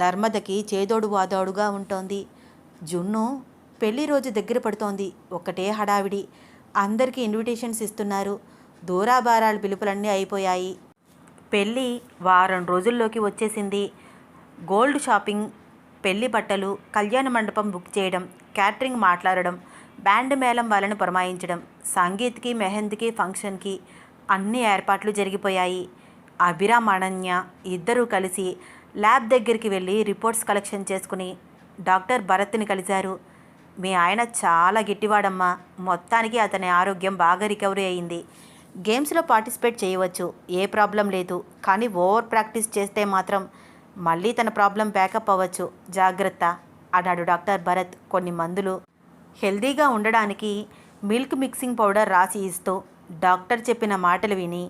నర్మదకి చేదోడు వాదోడుగా ఉంటోంది. జున్ను పెళ్లి రోజు దగ్గర పడుతోంది. ఒక్కటే హడావిడి. అందరికీ ఇన్విటేషన్స్ ఇస్తున్నారు. దూరాభారాల పిలుపులన్నీ అయిపోయాయి. పెళ్ళి వారం రోజుల్లోకి వచ్చేసింది. గోల్డ్ షాపింగ్, పెళ్లి బట్టలు, కళ్యాణ మండపం బుక్ చేయడం, క్యాటరింగ్ మాట్లాడడం, బ్యాండ్ మేళం వాళ్ళని పురమాయించడం, సంగీత్కి, మెహందీకి, ఫంక్షన్కి అన్ని ఏర్పాట్లు జరిగిపోయాయి. అభిరామ్, అనన్య ఇద్దరూ కలిసి ల్యాబ్ దగ్గరికి వెళ్ళి రిపోర్ట్స్ కలెక్షన్ చేసుకుని డాక్టర్ భరత్ని కలిశారు. మీ ఆయన చాలా గట్టివాడమ్మా. మొత్తానికి అతని ఆరోగ్యం బాగా రికవరీ అయింది. గేమ్స్లో పార్టిసిపేట్ చేయవచ్చు, ఏ ప్రాబ్లం లేదు. కానీ ఓవర్ ప్రాక్టీస్ చేస్తే మాత్రం మళ్ళీ తన ప్రాబ్లం బ్యాకప్ అవ్వచ్చు, జాగ్రత్త అన్నాడు డాక్టర్ భరత్. కొన్ని మందులు, హెల్దీగా ఉండడానికి మిల్క్ మిక్సింగ్ పౌడర్ రాసి ఇస్తూ డాక్టర్ చెప్పిన మాటలు విని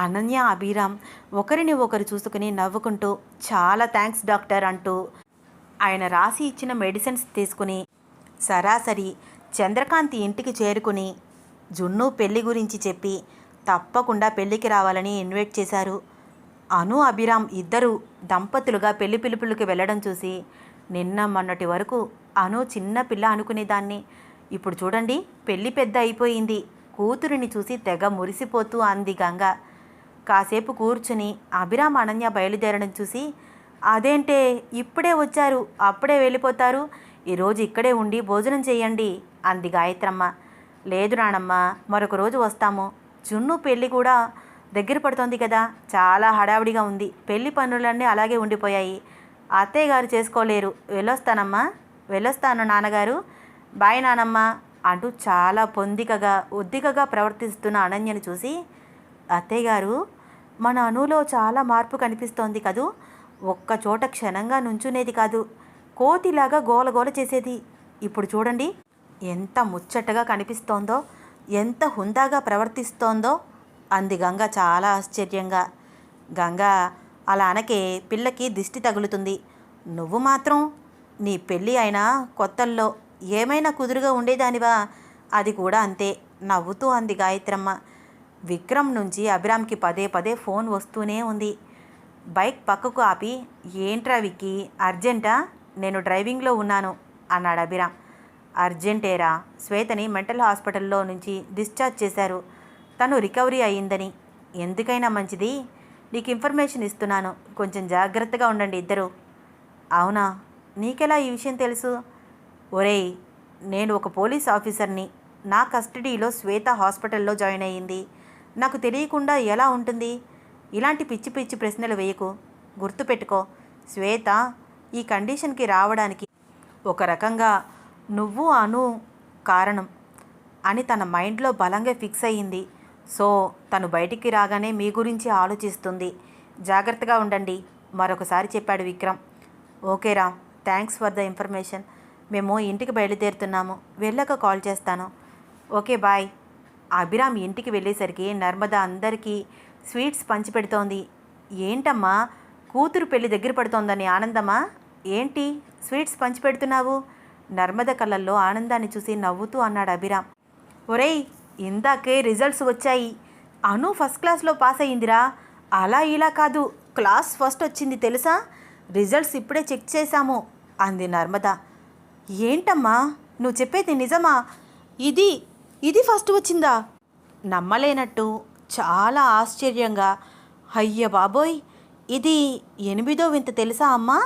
అనన్య, అభిరామ్ ఒకరిని ఒకరు చూసుకుని నవ్వుకుంటూ చాలా థ్యాంక్స్ డాక్టర్ అంటూ ఆయన రాసి ఇచ్చిన మెడిసిన్స్ తీసుకుని సరాసరి చంద్రకాంతి ఇంటికి చేరుకుని జున్ను పెళ్లి గురించి చెప్పి తప్పకుండా పెళ్లికి రావాలని ఇన్వైట్ చేశారు. అను, అభిరామ్ ఇద్దరు దంపతులుగా పెళ్లి పిలుపులకి వెళ్ళడం చూసి నిన్న మొన్నటి వరకు అను చిన్న పిల్ల అనుకునేదాన్ని. ఇప్పుడు చూడండి, పెళ్లి పెద్ద అయిపోయింది. కూతురిని చూసి తెగ మురిసిపోతూ అంది గంగ. కాసేపు కూర్చుని అభిరామ్, అనన్య బయలుదేరడం చూసి అదేంటే ఇప్పుడే వచ్చారు, అప్పుడే వెళ్ళిపోతారు, ఈరోజు ఇక్కడే ఉండి భోజనం చేయండి అంది గాయత్రమ్మ. లేదు నానమ్మ, మరొక రోజు వస్తాము. జున్ను పెళ్ళి కూడా దగ్గర పడుతోంది కదా, చాలా హడావిడిగా ఉంది. పెళ్లి పనులన్నీ అలాగే ఉండిపోయాయి. అత్తయ్య గారు చేసుకోలేరు. వెళ్ళొస్తానమ్మా. వెళ్ళొస్తాను నాన్నగారు. బాయ్ నానమ్మ అంటూ చాలా పొందికగా ఉద్దికగా ప్రవర్తిస్తున్న అనన్యను చూసి, అత్తయ్య గారు, మన అనులో చాలా మార్పు కనిపిస్తోంది కదూ. ఒక్కచోట క్షణంగా నుంచునేది కాదు, కోతిలాగా గోలగోల చేసేది. ఇప్పుడు చూడండి ఎంత ముచ్చటగా కనిపిస్తోందో, ఎంత హుందాగా ప్రవర్తిస్తోందో అంది గంగ చాలా ఆశ్చర్యంగా. గంగ, అలా అనకే, పిల్లకి దిష్టి తగులుతుంది. నువ్వు మాత్రం నీ పెళ్ళి అయినా కొత్తల్లో ఏమైనా కుదురుగా ఉండేదానివా? అది కూడా అంతే నవ్వుతూ అంది గాయత్రమ్మ. విక్రమ్ నుంచి అభిరామ్కి పదే ఫోన్ వస్తూనే ఉంది. బైక్ పక్కకు ఆపి, ఏంట్రా విక్కీ, అర్జెంటా? నేను డ్రైవింగ్లో ఉన్నాను అన్నాడు అభిరామ్. అర్జెంటేరా, శ్వేతని మెంటల్ హాస్పిటల్లో నుంచి డిశ్చార్జ్ చేశారు. తను రికవరీ అయ్యిందని. ఎందుకైనా మంచిది నీకు ఇన్ఫర్మేషన్ ఇస్తున్నాను, కొంచెం జాగ్రత్తగా ఉండండి ఇద్దరు. అవునా, నీకెలా ఈ విషయం తెలుసు? ఒరేయ్, నేను ఒక పోలీస్ ఆఫీసర్ని. నా కస్టడీలో శ్వేత హాస్పిటల్లో జాయిన్ అయ్యింది. నాకు తెలియకుండా ఎలా ఉంటుంది? ఇలాంటి పిచ్చి పిచ్చి ప్రశ్నలు వేయకు. గుర్తుపెట్టుకో, శ్వేత ఈ కండిషన్కి రావడానికి ఒక రకంగా నువ్వు అను కారణం అని తన మైండ్లో బలంగా ఫిక్స్ అయ్యింది. సో తను బయటికి రాగానే మీ గురించి ఆలోచిస్తుంది. జాగ్రత్తగా ఉండండి మరొకసారి చెప్పాడు విక్రమ్. ఓకేరా, థ్యాంక్స్ ఫర్ ద ఇన్ఫర్మేషన్. మేము ఇంటికి బయలుదేరుతున్నాము, వెళ్ళాక కాల్ చేస్తాను. Okay bye. అభిరామ్ ఇంటికి వెళ్ళేసరికి నర్మద అందరికీ స్వీట్స్ పంచిపెడుతోంది. ఏంటమ్మా, కూతురు పెళ్లి దగ్గర పడుతోందని ఆనందమా? ఏంటి స్వీట్స్ పంచిపెడుతున్నావు? నర్మద కళ్ళల్లో ఆనందాన్ని చూసి నవ్వుతూ అన్నాడు అభిరామ్. ఒరేయ్, ఇందాకే రిజల్ట్స్ వచ్చాయి. అను ఫస్ట్ క్లాస్లో పాస్ అయ్యిందిరా. అలా ఇలా కాదు, క్లాస్ ఫస్ట్ వచ్చింది తెలుసా? రిజల్ట్స్ ఇప్పుడే చెక్ చేశాము అంది నర్మద. ఏంటమ్మా నువ్వు చెప్పేది నిజమా? ఇది ఫస్ట్ వచ్చిందా? నమ్మలేనట్టు చాలా ఆశ్చర్యంగా, అయ్య బాబోయ్, ఇది 8వ వింత తెలుసా అమ్మా?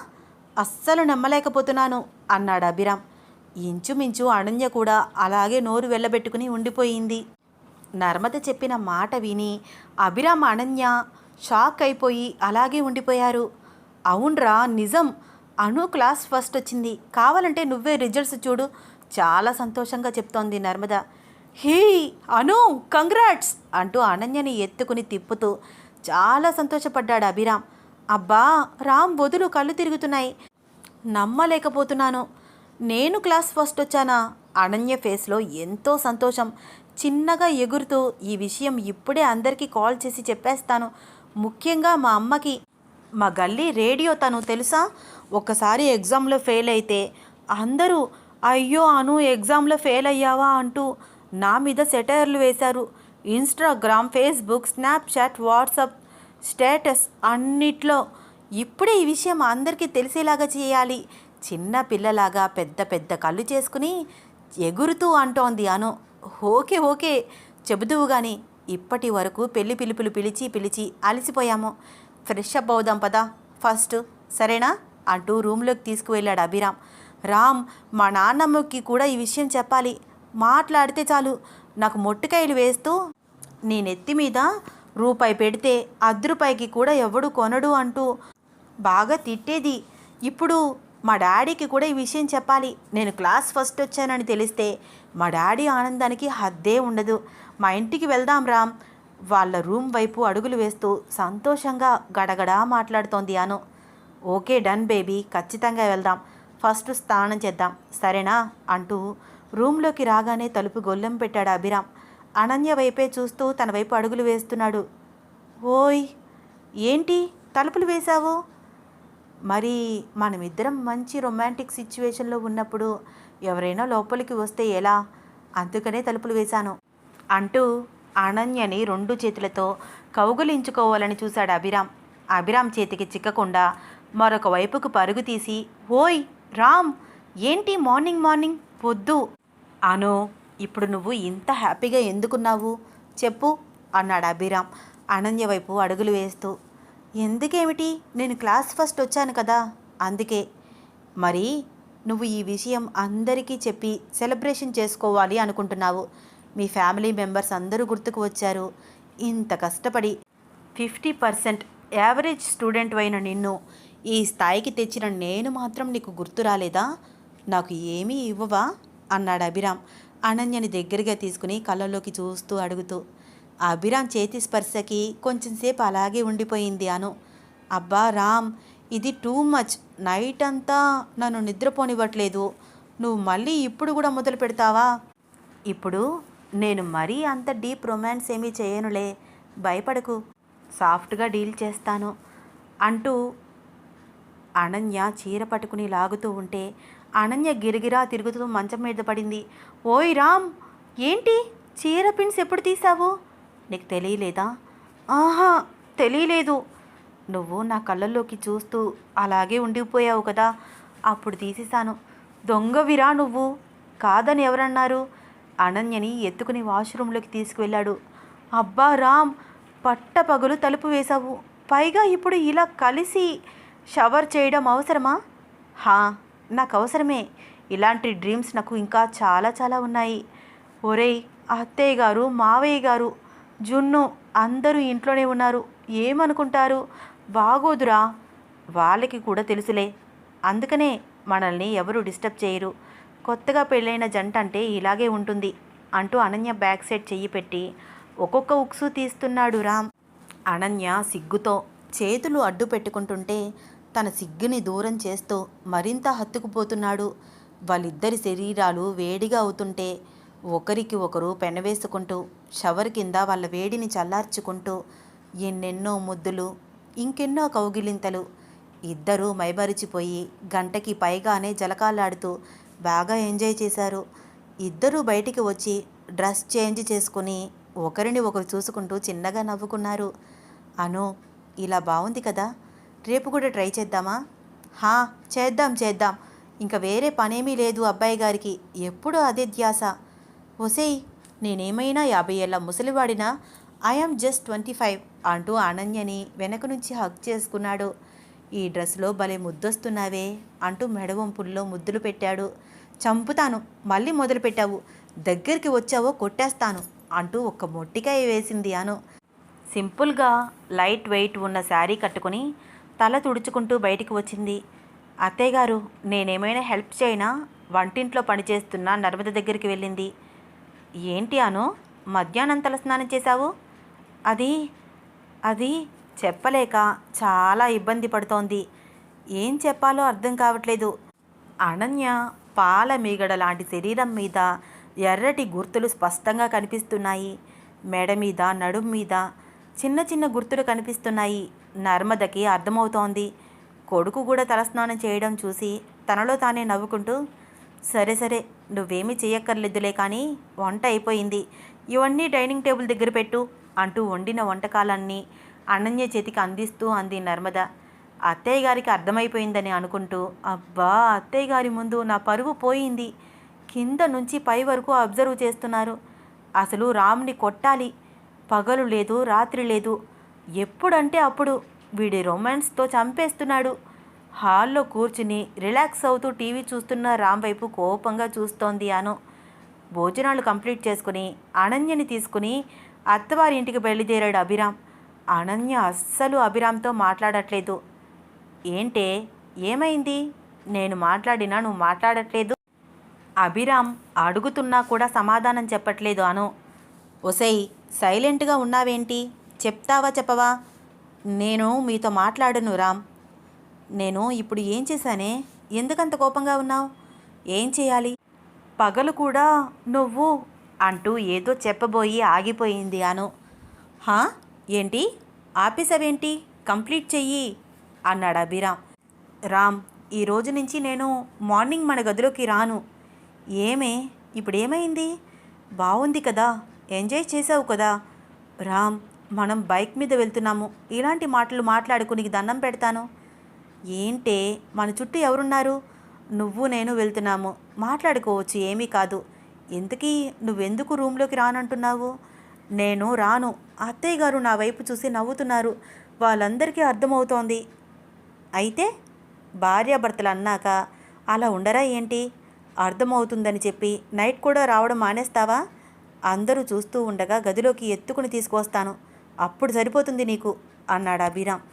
అస్సలు నమ్మలేకపోతున్నాను అన్నాడు అభిరామ్. ఇంచుమించు అనన్య కూడా అలాగే నోరు వెళ్ళబెట్టుకుని ఉండిపోయింది. నర్మద చెప్పిన మాట విని అభిరామ్, అనన్య షాక్ అయిపోయి అలాగే ఉండిపోయారు. అవునరా, నిజం, అను క్లాస్ ఫస్ట్ వచ్చింది. కావాలంటే నువ్వే రిజల్ట్స్ చూడు, చాలా సంతోషంగా చెప్తోంది నర్మద. హే అను, కంగ్రాట్స్ అంటూ అనన్యని ఎత్తుకుని తిప్పుతూ చాలా సంతోషపడ్డాడు అభిరామ్. అబ్బా రామ్, వదులు, కళ్ళు తిరుగుతున్నాయి, నమ్మలేకపోతున్నాను. నేను క్లాస్ ఫస్ట్ వచ్చానా? అనన్య ఫేస్లో ఎంతో సంతోషం. చిన్నగా ఎగురుతూ, ఈ విషయం ఇప్పుడే అందరికీ కాల్ చేసి చెప్పేస్తాను, ముఖ్యంగా మా అమ్మకి. మా గల్లీ రేడియో తను తెలుసా? ఒక్కసారి ఎగ్జామ్లో ఫెయిల్ అయితే అందరూ అయ్యో అను ఎగ్జామ్లో ఫెయిల్ అయ్యావా అంటూ నా మీద సెటైర్లు వేశారు. Instagram, Facebook, Snapchat, WhatsApp status అన్నిట్లో. ఇప్పుడే ఈ విషయం అందరికీ తెలిసేలాగా చేయాలి. చిన్న పిల్లలాగా పెద్ద పెద్ద కళ్ళు చేసుకుని ఎగురుతూ అంటోంది అను. ఓకే ఓకే చెబుదువు కానీ ఇప్పటి వరకు పెళ్లి పిలుపులు పిలిచి పిలిచి అలసిపోయాము. ఫ్రెష్ అప్ అవుదాం పదా ఫస్ట్, సరేనా అంటూ రూమ్లోకి తీసుకువెళ్ళాడు అభిరామ్. రామ్, మా నాన్నమ్మకి కూడా ఈ విషయం చెప్పాలి. మాట్లాడితే చాలు నాకు మొట్టికాయలు వేస్తూ నీ నెత్తి మీద రూపాయి పెడితే రూపాయికి కూడా ఎవడు కొనడు అంటూ బాగా తిట్టేది. ఇప్పుడు మా డాడీకి కూడా ఈ విషయం చెప్పాలి. నేను క్లాస్ ఫస్ట్ వచ్చానని తెలిస్తే మా డాడీ ఆనందానికి హద్దే ఉండదు. మా ఇంటికి వెళ్దాం రామ్. వాళ్ళ రూమ్ వైపు అడుగులు వేస్తూ సంతోషంగా గడగడా మాట్లాడుతోంది అను. ఓకే డన్ బేబీ, ఖచ్చితంగా వెళ్దాం. ఫస్ట్ స్నానం చేద్దాం సరేనా అంటూ రూమ్లోకి రాగానే తలుపు గొల్లెం పెట్టాడు అభిరామ్. అనన్య వైపే చూస్తూ తన వైపు అడుగులు వేస్తున్నాడు. ఓయ్ ఏంటి తలుపులు వేశావు? మరి మనమిద్దరం మంచి రొమాంటిక్ సిచ్యువేషన్లో ఉన్నప్పుడు ఎవరైనా లోపలికి వస్తే ఎలా, అందుకనే తలుపులు వేశాను అంటూ అనన్యని 2 చేతులతో కౌగులించుకోవాలని చూశాడు అభిరామ్. అభిరామ్ చేతికి చిక్కకుండా మరొక వైపుకు పరుగు తీసి, ఓయ్ రామ్, ఏంటి మార్నింగ్ మార్నింగ్ పొద్దు? అను, ఇప్పుడు నువ్వు ఇంత హ్యాపీగా ఎందుకున్నావు చెప్పు అన్నాడు అభిరామ్ అనన్య వైపు అడుగులు వేస్తూ. ఎందుకేమిటి, నేను క్లాస్ ఫస్ట్ వచ్చాను కదా అందుకే. మరి నువ్వు ఈ విషయం అందరికీ చెప్పి సెలబ్రేషన్ చేసుకోవాలి అనుకుంటున్నావు. మీ ఫ్యామిలీ మెంబర్స్ అందరూ గుర్తుకు వచ్చారు. ఇంత కష్టపడి 50% యావరేజ్ స్టూడెంట్ అయిన నిన్ను ఈ స్థాయికి తెచ్చిన నేను మాత్రం నీకు గుర్తు రాలేదా? నాకు ఏమీ ఇవ్వవా అన్నాడు అభిరామ్ అనన్యని దగ్గరగా తీసుకుని కళ్ళల్లోకి చూస్తూ అడుగుతూ. అభిరామ్ చేతి స్పర్శకి కొంచెంసేపు అలాగే ఉండిపోయింది అను. అబ్బా రామ్, ఇది టూ మచ్. నైట్ అంతా నన్ను నిద్రపోనివ్వట్లేదు. నువ్వు మళ్ళీ ఇప్పుడు కూడా మొదలు పెడతావా? ఇప్పుడు నేను మరీ అంత డీప్ రొమాన్స్ ఏమీ చేయనులే, భయపడకు, సాఫ్ట్గా డీల్ చేస్తాను అంటూ అనన్య చీర పట్టుకుని లాగుతూ ఉంటే అనన్య గిరిగిరా తిరుగుతూ మంచం మీద పడింది. ఓయ్ రామ్, ఏంటి చీర పిన్స్ ఎప్పుడు తీసావు? నీకు తెలియలేదా? ఆహా తెలియలేదు. నువ్వు నా కళ్ళల్లోకి చూస్తూ అలాగే ఉండిపోయావు కదా, అప్పుడు తీసేశాను. దొంగవిరా నువ్వు. కాదని ఎవరన్నారు? అనన్యని ఎత్తుకుని వాష్రూమ్లోకి తీసుకువెళ్ళాడు. అబ్బా రామ్, పట్టపగలు తలుపు వేశావు, పైగా ఇప్పుడు ఇలా కలిసి షవర్ చేయడం అవసరమా? హా, నాకు అవసరమే. ఇలాంటి డ్రీమ్స్ నాకు ఇంకా చాలా చాలా ఉన్నాయి. ఒరేయ్, అత్తయ్య గారు, మావయ్య గారు, జున్ను అందరూ ఇంట్లోనే ఉన్నారు, ఏమనుకుంటారు? బాగోదురా. వాళ్ళకి కూడా తెలుసులే, అందుకనే మనల్ని ఎవరు డిస్టర్బ్ చేయరు. కొత్తగా పెళ్ళైన జంట అంటే ఇలాగే ఉంటుంది అంటూ అనన్య బ్యాక్ సైడ్ చెయ్యి పెట్టి ఒక్కొక్క ఉక్సు తీస్తున్నాడు రామ్. అనన్య సిగ్గుతో చేతులు అడ్డు పెట్టుకుంటుంటే తన సిగ్గుని దూరం చేస్తూ మరింత హత్తుకుపోతున్నాడు. వాళ్ళిద్దరి శరీరాలు వేడిగా అవుతుంటే ఒకరికి ఒకరు పెనవేసుకుంటూ షవర్ కింద వాళ్ళ వేడిని చల్లార్చుకుంటూ ఎన్నెన్నో ముద్దులు, ఇంకెన్నో కౌగిలింతలు. ఇద్దరూ మైమరిచిపోయి గంటకి పైగానే జలకాలాడుతూ బాగా ఎంజాయ్ చేశారు. ఇద్దరూ బయటికి వచ్చి డ్రెస్ చేంజ్ చేసుకుని ఒకరిని ఒకరు చూసుకుంటూ చిన్నగా నవ్వుకున్నారు. అను, ఇలా బాగుంది కదా, రేపు కూడా ట్రై చేద్దామా? హా, చేద్దాం చేద్దాం. ఇంకా వేరే పనేమీ లేదు అబ్బాయి గారికి, ఎప్పుడూ అదే ధ్యాస. ఒసేయ్, నేనేమైనా 50 ఏళ్ళ ముసలివాడినా? ఐఎమ్ జస్ట్ 25 అంటూ అనన్యని వెనక నుంచి హగ్ చేసుకున్నాడు. ఈ డ్రెస్లో భలే ముద్దొస్తున్నావే అంటూ మెడవంపుల్లో ముద్దులు పెట్టాడు. చంపుతాను, మళ్ళీ మొదలుపెట్టావు, దగ్గరికి వచ్చావో కొట్టేస్తాను అంటూ ఒక్క మొట్టికాయ వేసింది అను. సింపుల్గా లైట్ వెయిట్ ఉన్న శారీ కట్టుకుని తల తుడుచుకుంటూ బయటికి వచ్చింది. అత్తయ్య గారు, నేనేమైనా హెల్ప్ చేయనా? వంటింట్లో పనిచేస్తున్న నర్మద దగ్గరికి వెళ్ళింది. ఏంటి అను, మధ్యాహ్నం తల స్నానం చేశావు? అది అది చెప్పలేక చాలా ఇబ్బంది పడుతోంది. ఏం చెప్పాలో అర్థం కావట్లేదు. అనన్య పాల మీగడ లాంటి శరీరం మీద ఎర్రటి గుర్తులు స్పష్టంగా కనిపిస్తున్నాయి. మెడ మీద, నడుం మీద చిన్న చిన్న గుర్తులు కనిపిస్తున్నాయి. నర్మదకి అర్థమవుతోంది. కొడుకు కూడా తలస్నానం చేయడం చూసి తనలో తానే నవ్వుకుంటూ, సరే సరే, నువ్వేమీ చెయ్యక్కర్లేదులే కానీ వంట అయిపోయింది, ఇవన్నీ డైనింగ్ టేబుల్ దగ్గర పెట్టు అంటూ వండిన వంటకాలన్నీ అనన్య చేతికి అందిస్తూ అంది నర్మద. అత్తయ్య గారికి అర్థమైపోయిందని అనుకుంటూ, అబ్బా అత్తయ్య గారి ముందు నా పరువు పోయింది. కింద నుంచి పై వరకు అబ్జర్వ్ చేస్తున్నారు. అసలు రామ్ని కొట్టాలి. పగలు లేదు రాత్రి లేదు, ఎప్పుడంటే అప్పుడు వీడి రొమాన్స్తో చంపేస్తున్నాడు. హాల్లో కూర్చుని రిలాక్స్ అవుతూ టీవీ చూస్తున్న రామ్ వైపు కోపంగా చూస్తోంది అను. భోజనాలు కంప్లీట్ చేసుకుని అనన్యని తీసుకుని అత్తవారి ఇంటికి బయలుదేరాడు అభిరామ్. అనన్య అస్సలు అభిరామ్తో మాట్లాడట్లేదు. ఏంటే, ఏమైంది? నేను మాట్లాడినా నువ్వు మాట్లాడట్లేదు. అభిరామ్ అడుగుతున్నా కూడా సమాధానం చెప్పట్లేదు అను. ఒసేయ్, సైలెంట్గా ఉన్నావేంటి? చెప్తావా చెప్పవా? నేను మీతో మాట్లాడను రామ్. నేను ఇప్పుడు ఏం చేశానే? ఎందుకంత కోపంగా ఉన్నావు? ఏం చేయాలి? పగలు కూడా నువ్వు అంటూ ఏదో చెప్పబోయి ఆగిపోయింది అను. హా, ఏంటి ఆపేసావేంటి? కంప్లీట్ చెయ్యి అన్నాడు అభిరామ్. రామ్, ఈ రోజు నుంచి నేను మార్నింగ్ మన గదిలోకి రాను. ఏమే, ఇప్పుడేమైంది? బాగుంది కదా, ఎంజాయ్ చేసావు కదా. రామ్, మనం బైక్ మీద వెళ్తున్నాము, ఇలాంటి మాటలు మాట్లాడుకుని దండం పెడతాను. ఏంటే, మన చుట్టూ ఎవరున్నారు? నువ్వు నేను వెళ్తున్నాము, మాట్లాడుకోవచ్చు, ఏమీ కాదు. ఇంతకీ నువ్వెందుకు రూమ్లోకి రానంటున్నావు? నేను రాను. అత్తయ్య గారు నా వైపు చూసి నవ్వుతున్నారు, వాళ్ళందరికీ అర్థమవుతోంది. అయితే భార్యాభర్తలు అన్నాక అలా ఉండరా ఏంటి? అర్థమవుతుందని చెప్పి నైట్ కూడా రావడం మానేస్తావా? అందరూ చూస్తూ ఉండగా గదిలోకి ఎత్తుకుని తీసుకువస్తాను, అప్పుడు సరిపోతుంది నీకు అన్నాడు అభిరామ్.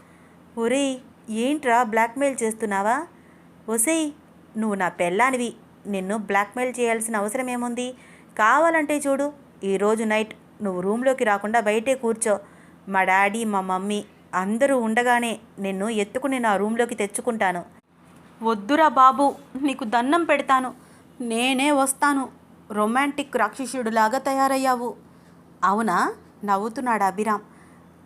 ఒరేయ్, ఏంట్రా బ్లాక్మెయిల్ చేస్తున్నావా? ఒసేయ్, నువ్వు నా పెళ్ళానివి, నిన్ను బ్లాక్మెయిల్ చేయాల్సిన అవసరం ఏముంది? కావాలంటే చూడు, ఈరోజు నైట్ నువ్వు రూమ్లోకి రాకుండా బయటే కూర్చో. మా డాడీ మా మమ్మీ అందరూ ఉండగానే నిన్ను ఎత్తుకుని నా రూమ్లోకి తెచ్చుకుంటాను. వద్దురా బాబు, నీకు దండం పెడతాను, నేనే వస్తాను. రొమాంటిక్ రాక్షసుడిలాగా తయారయ్యావు. అవునా? నవ్వుతున్నాడు అభిరామ్.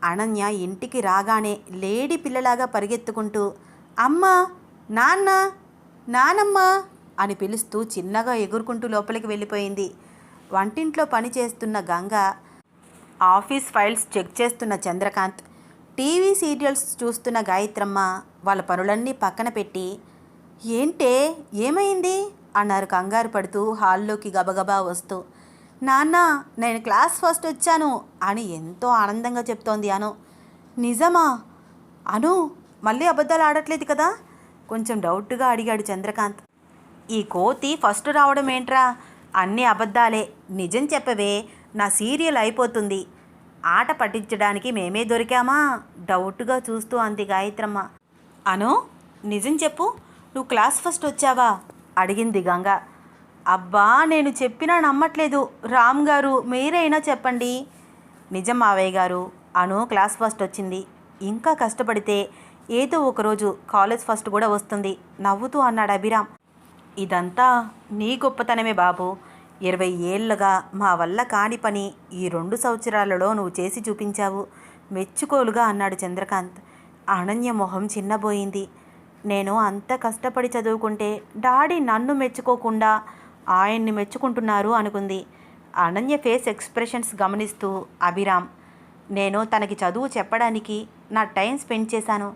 అనన్య ఇంటికి రాగానే లేడీ పిల్లలాగా పరిగెత్తుకుంటూ అమ్మా, నాన్న, నానమ్మ అని పిలుస్తూ చిన్నగా ఎగురుకుంటూ లోపలికి వెళ్ళిపోయింది. వంటింట్లో పనిచేస్తున్న గంగ, ఆఫీస్ ఫైల్స్ చెక్ చేస్తున్న చంద్రకాంత్, టీవీ సీరియల్స్ చూస్తున్న గాయత్రమ్మ వాళ్ళ పనులన్నీ పక్కన పెట్టి, ఏంటే, ఏమైంది అన్నారు కంగారు పడుతూ హాల్లోకి గబగబా వస్తూ. నాన్న, నేను క్లాస్ ఫస్ట్ వచ్చాను అని ఎంతో ఆనందంగా చెప్తోంది అను. నిజమా? అను, మళ్ళీ అబద్ధాలు ఆడట్లేదు కదా? కొంచెం డౌట్గా అడిగాడు చంద్రకాంత్. ఈ కోతి ఫస్ట్ రావడం ఏంట్రా? అన్నీ అబద్ధాలే, నిజం చెప్పవే, నా సీరియల్ అయిపోతుంది. ఆట పట్టించడానికి మేమే దొరికామా? డౌట్గా చూస్తూ అంది గాయత్రమ్మ. అను, నిజం చెప్పు, నువ్వు క్లాస్ ఫస్ట్ వచ్చావా అడిగింది గంగ. అబ్బా, నేను చెప్పినా నమ్మట్లేదు. రామ్ గారు, మీరైనా చెప్పండి. నిజం మావయ్య గారు, అను క్లాస్ ఫస్ట్ వచ్చింది. ఇంకా కష్టపడితే ఏదో ఒకరోజు కాలేజ్ ఫస్ట్ కూడా వస్తుంది నవ్వుతూ అన్నాడు అభిరామ్. ఇదంతా నీ గొప్పతనమే బాబు. 20 ఏళ్ళుగా మా వల్ల కాని పని ఈ 2 సంవత్సరాలలో నువ్వు చేసి చూపించావు, మెచ్చుకోలుగా అన్నాడు చంద్రకాంత్. అనన్య మొహం చిన్నబోయింది. నేను అంత కష్టపడి చదువుకుంటే డాడీ నన్ను మెచ్చుకోకుండా ఆయన్ని మెచ్చుకుంటున్నారు అనుకుంది. అనన్య ఫేస్ ఎక్స్ప్రెషన్స్ గమనిస్తూ అభిరామ్, నేను తనకి చదువు చెప్పడానికి నా టైం స్పెండ్ చేశాను,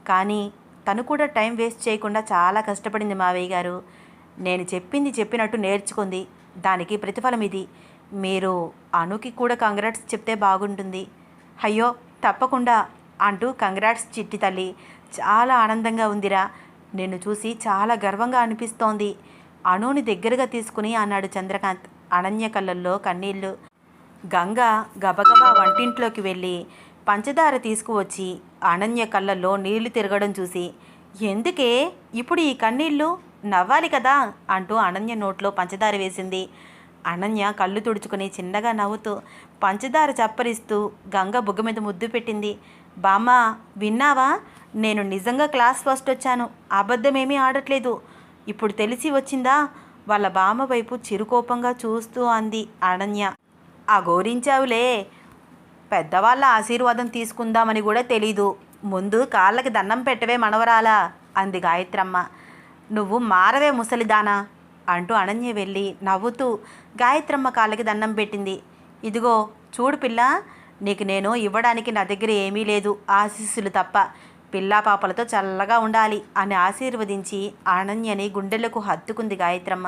కానీ తను కూడా టైం వేస్ట్ చేయకుండా చాలా కష్టపడింది మావయ్య గారు. నేను చెప్పింది చెప్పినట్టు నేర్చుకుంది, దానికి ప్రతిఫలం ఇది. మీరు అనుకి కూడా కంగ్రాట్స్ చెప్తే బాగుంటుంది. అయ్యో తప్పకుండా అంటూ కంగ్రాట్స్ చిట్టి తల్లి, చాలా ఆనందంగా ఉందిరా, నిన్ను చూసి చాలా గర్వంగా అనిపిస్తోంది అనుని దగ్గరగా తీసుకుని అన్నాడు చంద్రకాంత్. అనన్య కళ్ళల్లో కన్నీళ్ళు. గంగ గబగబా వంటింట్లోకి వెళ్ళి పంచదార తీసుకువచ్చి అనన్య కళ్ళల్లో నీళ్లు తిరగడం చూసి, ఎందుకే ఇప్పుడు ఈ కన్నీళ్ళు, నవ్వాలి కదా అంటూ అనన్య నోట్లో పంచదార వేసింది. అనన్య కళ్ళు తుడుచుకుని చిన్నగా నవ్వుతూ పంచదార చప్పరిస్తూ గంగ బుగ్గ మీద ముద్దు పెట్టింది. బామ్మ, విన్నావా, నేను నిజంగా క్లాస్ ఫస్ట్ వచ్చాను, అబద్ధమేమీ ఆడట్లేదు. ఇప్పుడు తెలిసి వచ్చిందా? వాళ్ళ బామ్మ వైపు చిరుకోపంగా చూస్తూ అంది అనన్య. ఆ గోరించావులే, పెద్దవాళ్ళ ఆశీర్వాదం తీసుకుందామని కూడా తెలీదు, ముందు కాళ్ళకి దండం పెట్టవే మనవరాలా అంది గాయత్రమ్మ. నువ్వు మారవే ముసలిదానా, అంటూ అనన్య వెళ్ళి నవ్వుతూ గాయత్రమ్మ కాళ్ళకి దండం పెట్టింది. ఇదిగో చూడు పిల్ల, నీకు నేను ఇవ్వడానికి నా దగ్గర ఏమీ లేదు, ఆశీస్సులు తప్ప. పిల్లా పాపలతో చల్లగా ఉండాలి అని ఆశీర్వదించి అనన్యని గుండెలకు హత్తుకుంది గాయత్రమ్మ.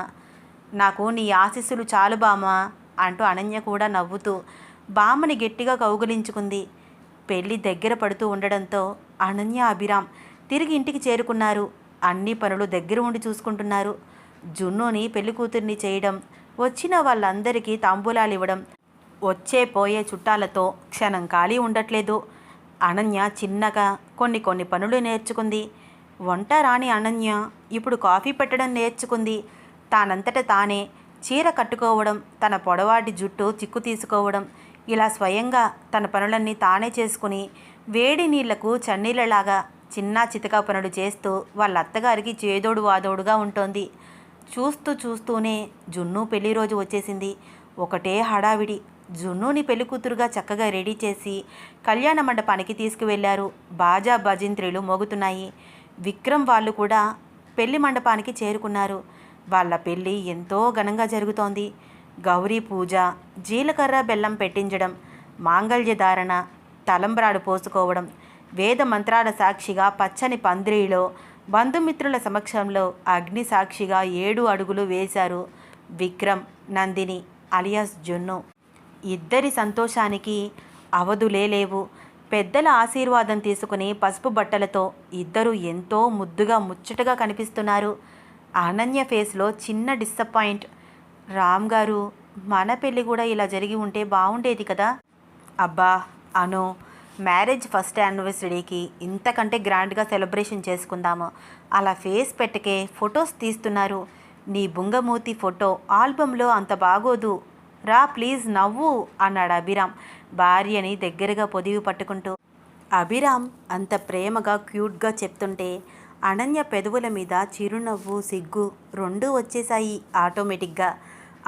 నాకు నీ ఆశీస్సులు చాలు బామ్మ అంటూ అనన్య కూడా నవ్వుతూ బామ్మని గట్టిగా కౌగిలించుకుంది. పెళ్లి దగ్గర పడుతూ ఉండడంతో అనన్య అభిరామ్ తిరిగి ఇంటికి చేరుకున్నారు. అన్ని పనులు దగ్గర ఉండి చూసుకుంటున్నారు. జున్నుని పెళ్లి కూతుర్ని చేయడం, వచ్చిన వాళ్ళందరికీ తాంబూలాలు ఇవ్వడం, వచ్చే పోయే చుట్టాలతో క్షణం ఖాళీ ఉండట్లేదు. అనన్య చిన్నగా కొన్ని పనులు నేర్చుకుంది. వంట రాని అనన్య ఇప్పుడు కాఫీ పెట్టడం నేర్చుకుంది. తానంతట తానే చీర కట్టుకోవడం, తన పొడవాటి జుట్టు చిక్కు తీసుకోవడం, ఇలా స్వయంగా తన పనులన్నీ తానే చేసుకుని వేడి నీళ్లకు చన్నీళ్ళలాగా చిన్న చితకా పనులు చేస్తూ వాళ్ళ అత్తగారికి చేదోడు వాదోడుగా ఉంటోంది. చూస్తూనే జున్ను పెళ్లి రోజు వచ్చేసింది. ఒకటే హడావిడి. జున్నుని పెళ్లికూతురుగా చక్కగా రెడీ చేసి కళ్యాణ మండపానికి తీసుకువెళ్లారు. బాజా భజంత్రీలు మోగుతున్నాయి. విక్రమ్ వాళ్ళు కూడా పెళ్లి మండపానికి చేరుకున్నారు. వాళ్ళ పెళ్ళి ఎంతో ఘనంగా జరుగుతోంది. గౌరీ పూజ, జీలకర్ర బెల్లం పెట్టించడం, మాంగళ్య ధారణ, తలంబ్రాడు పోసుకోవడం, వేద మంత్రాల సాక్షిగా పచ్చని పందిరిలో బంధుమిత్రుల సమక్షంలో అగ్ని సాక్షిగా 7 అడుగులు వేశారు విక్రమ్, నందిని అలియాస్ జున్ను. ఇద్దరి సంతోషానికి అవధులే లేవు. పెద్దల ఆశీర్వాదం తీసుకుని పసుపు బట్టలతో ఇద్దరు ఎంతో ముద్దుగా ముచ్చటగా కనిపిస్తున్నారు. అనన్య ఫేస్లో చిన్న డిసప్పాయింట్. రామ్ గారు, మన పెళ్ళి కూడా ఇలా జరిగి ఉంటే బాగుండేది కదా. అబ్బా అను, మ్యారేజ్ ఫస్ట్ యానివర్సరీకి ఇంతకంటే గ్రాండ్గా సెలబ్రేషన్ చేసుకుందాము. అలా ఫేస్ పెట్టకే ఫొటోస్ తీస్తున్నారు. నీ బుంగమూతి ఫోటో ఆల్బంలో అంత బాగోదు, రా ప్లీజ్ నవ్వు అన్నాడు అభిరామ్ భార్యని దగ్గరగా పొదివి పట్టుకుంటూ. అభిరామ్ అంత ప్రేమగా క్యూట్గా చెప్తుంటే అనన్య పెదవుల మీద చిరునవ్వు, సిగ్గు రెండూ వచ్చేశాయి ఆటోమేటిక్గా.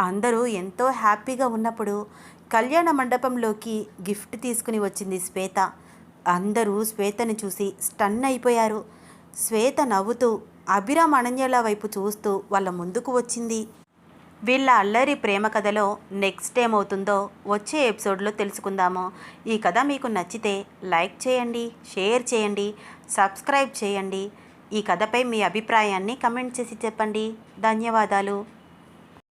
అందరూ ఎంతో హ్యాపీగా ఉన్నప్పుడు కళ్యాణ మండపంలోకి గిఫ్ట్ తీసుకుని వచ్చింది శ్వేత. అందరూ శ్వేతని చూసి స్టన్ అయిపోయారు. శ్వేత నవ్వుతూ అభిరామ్ అనన్యల వైపు చూస్తూ వాళ్ళ ముందుకు వచ్చింది. వీళ్ళ అల్లరి ప్రేమ కథలో నెక్స్ట్ ఏమవుతుందో వచ్చే ఎపిసోడ్లో తెలుసుకుందాము. ఈ కథ మీకు నచ్చితే లైక్ చేయండి, షేర్ చేయండి, సబ్స్క్రైబ్ చేయండి. ఈ కథపై మీ అభిప్రాయాన్ని కమెంట్ చేసి చెప్పండి. ధన్యవాదాలు.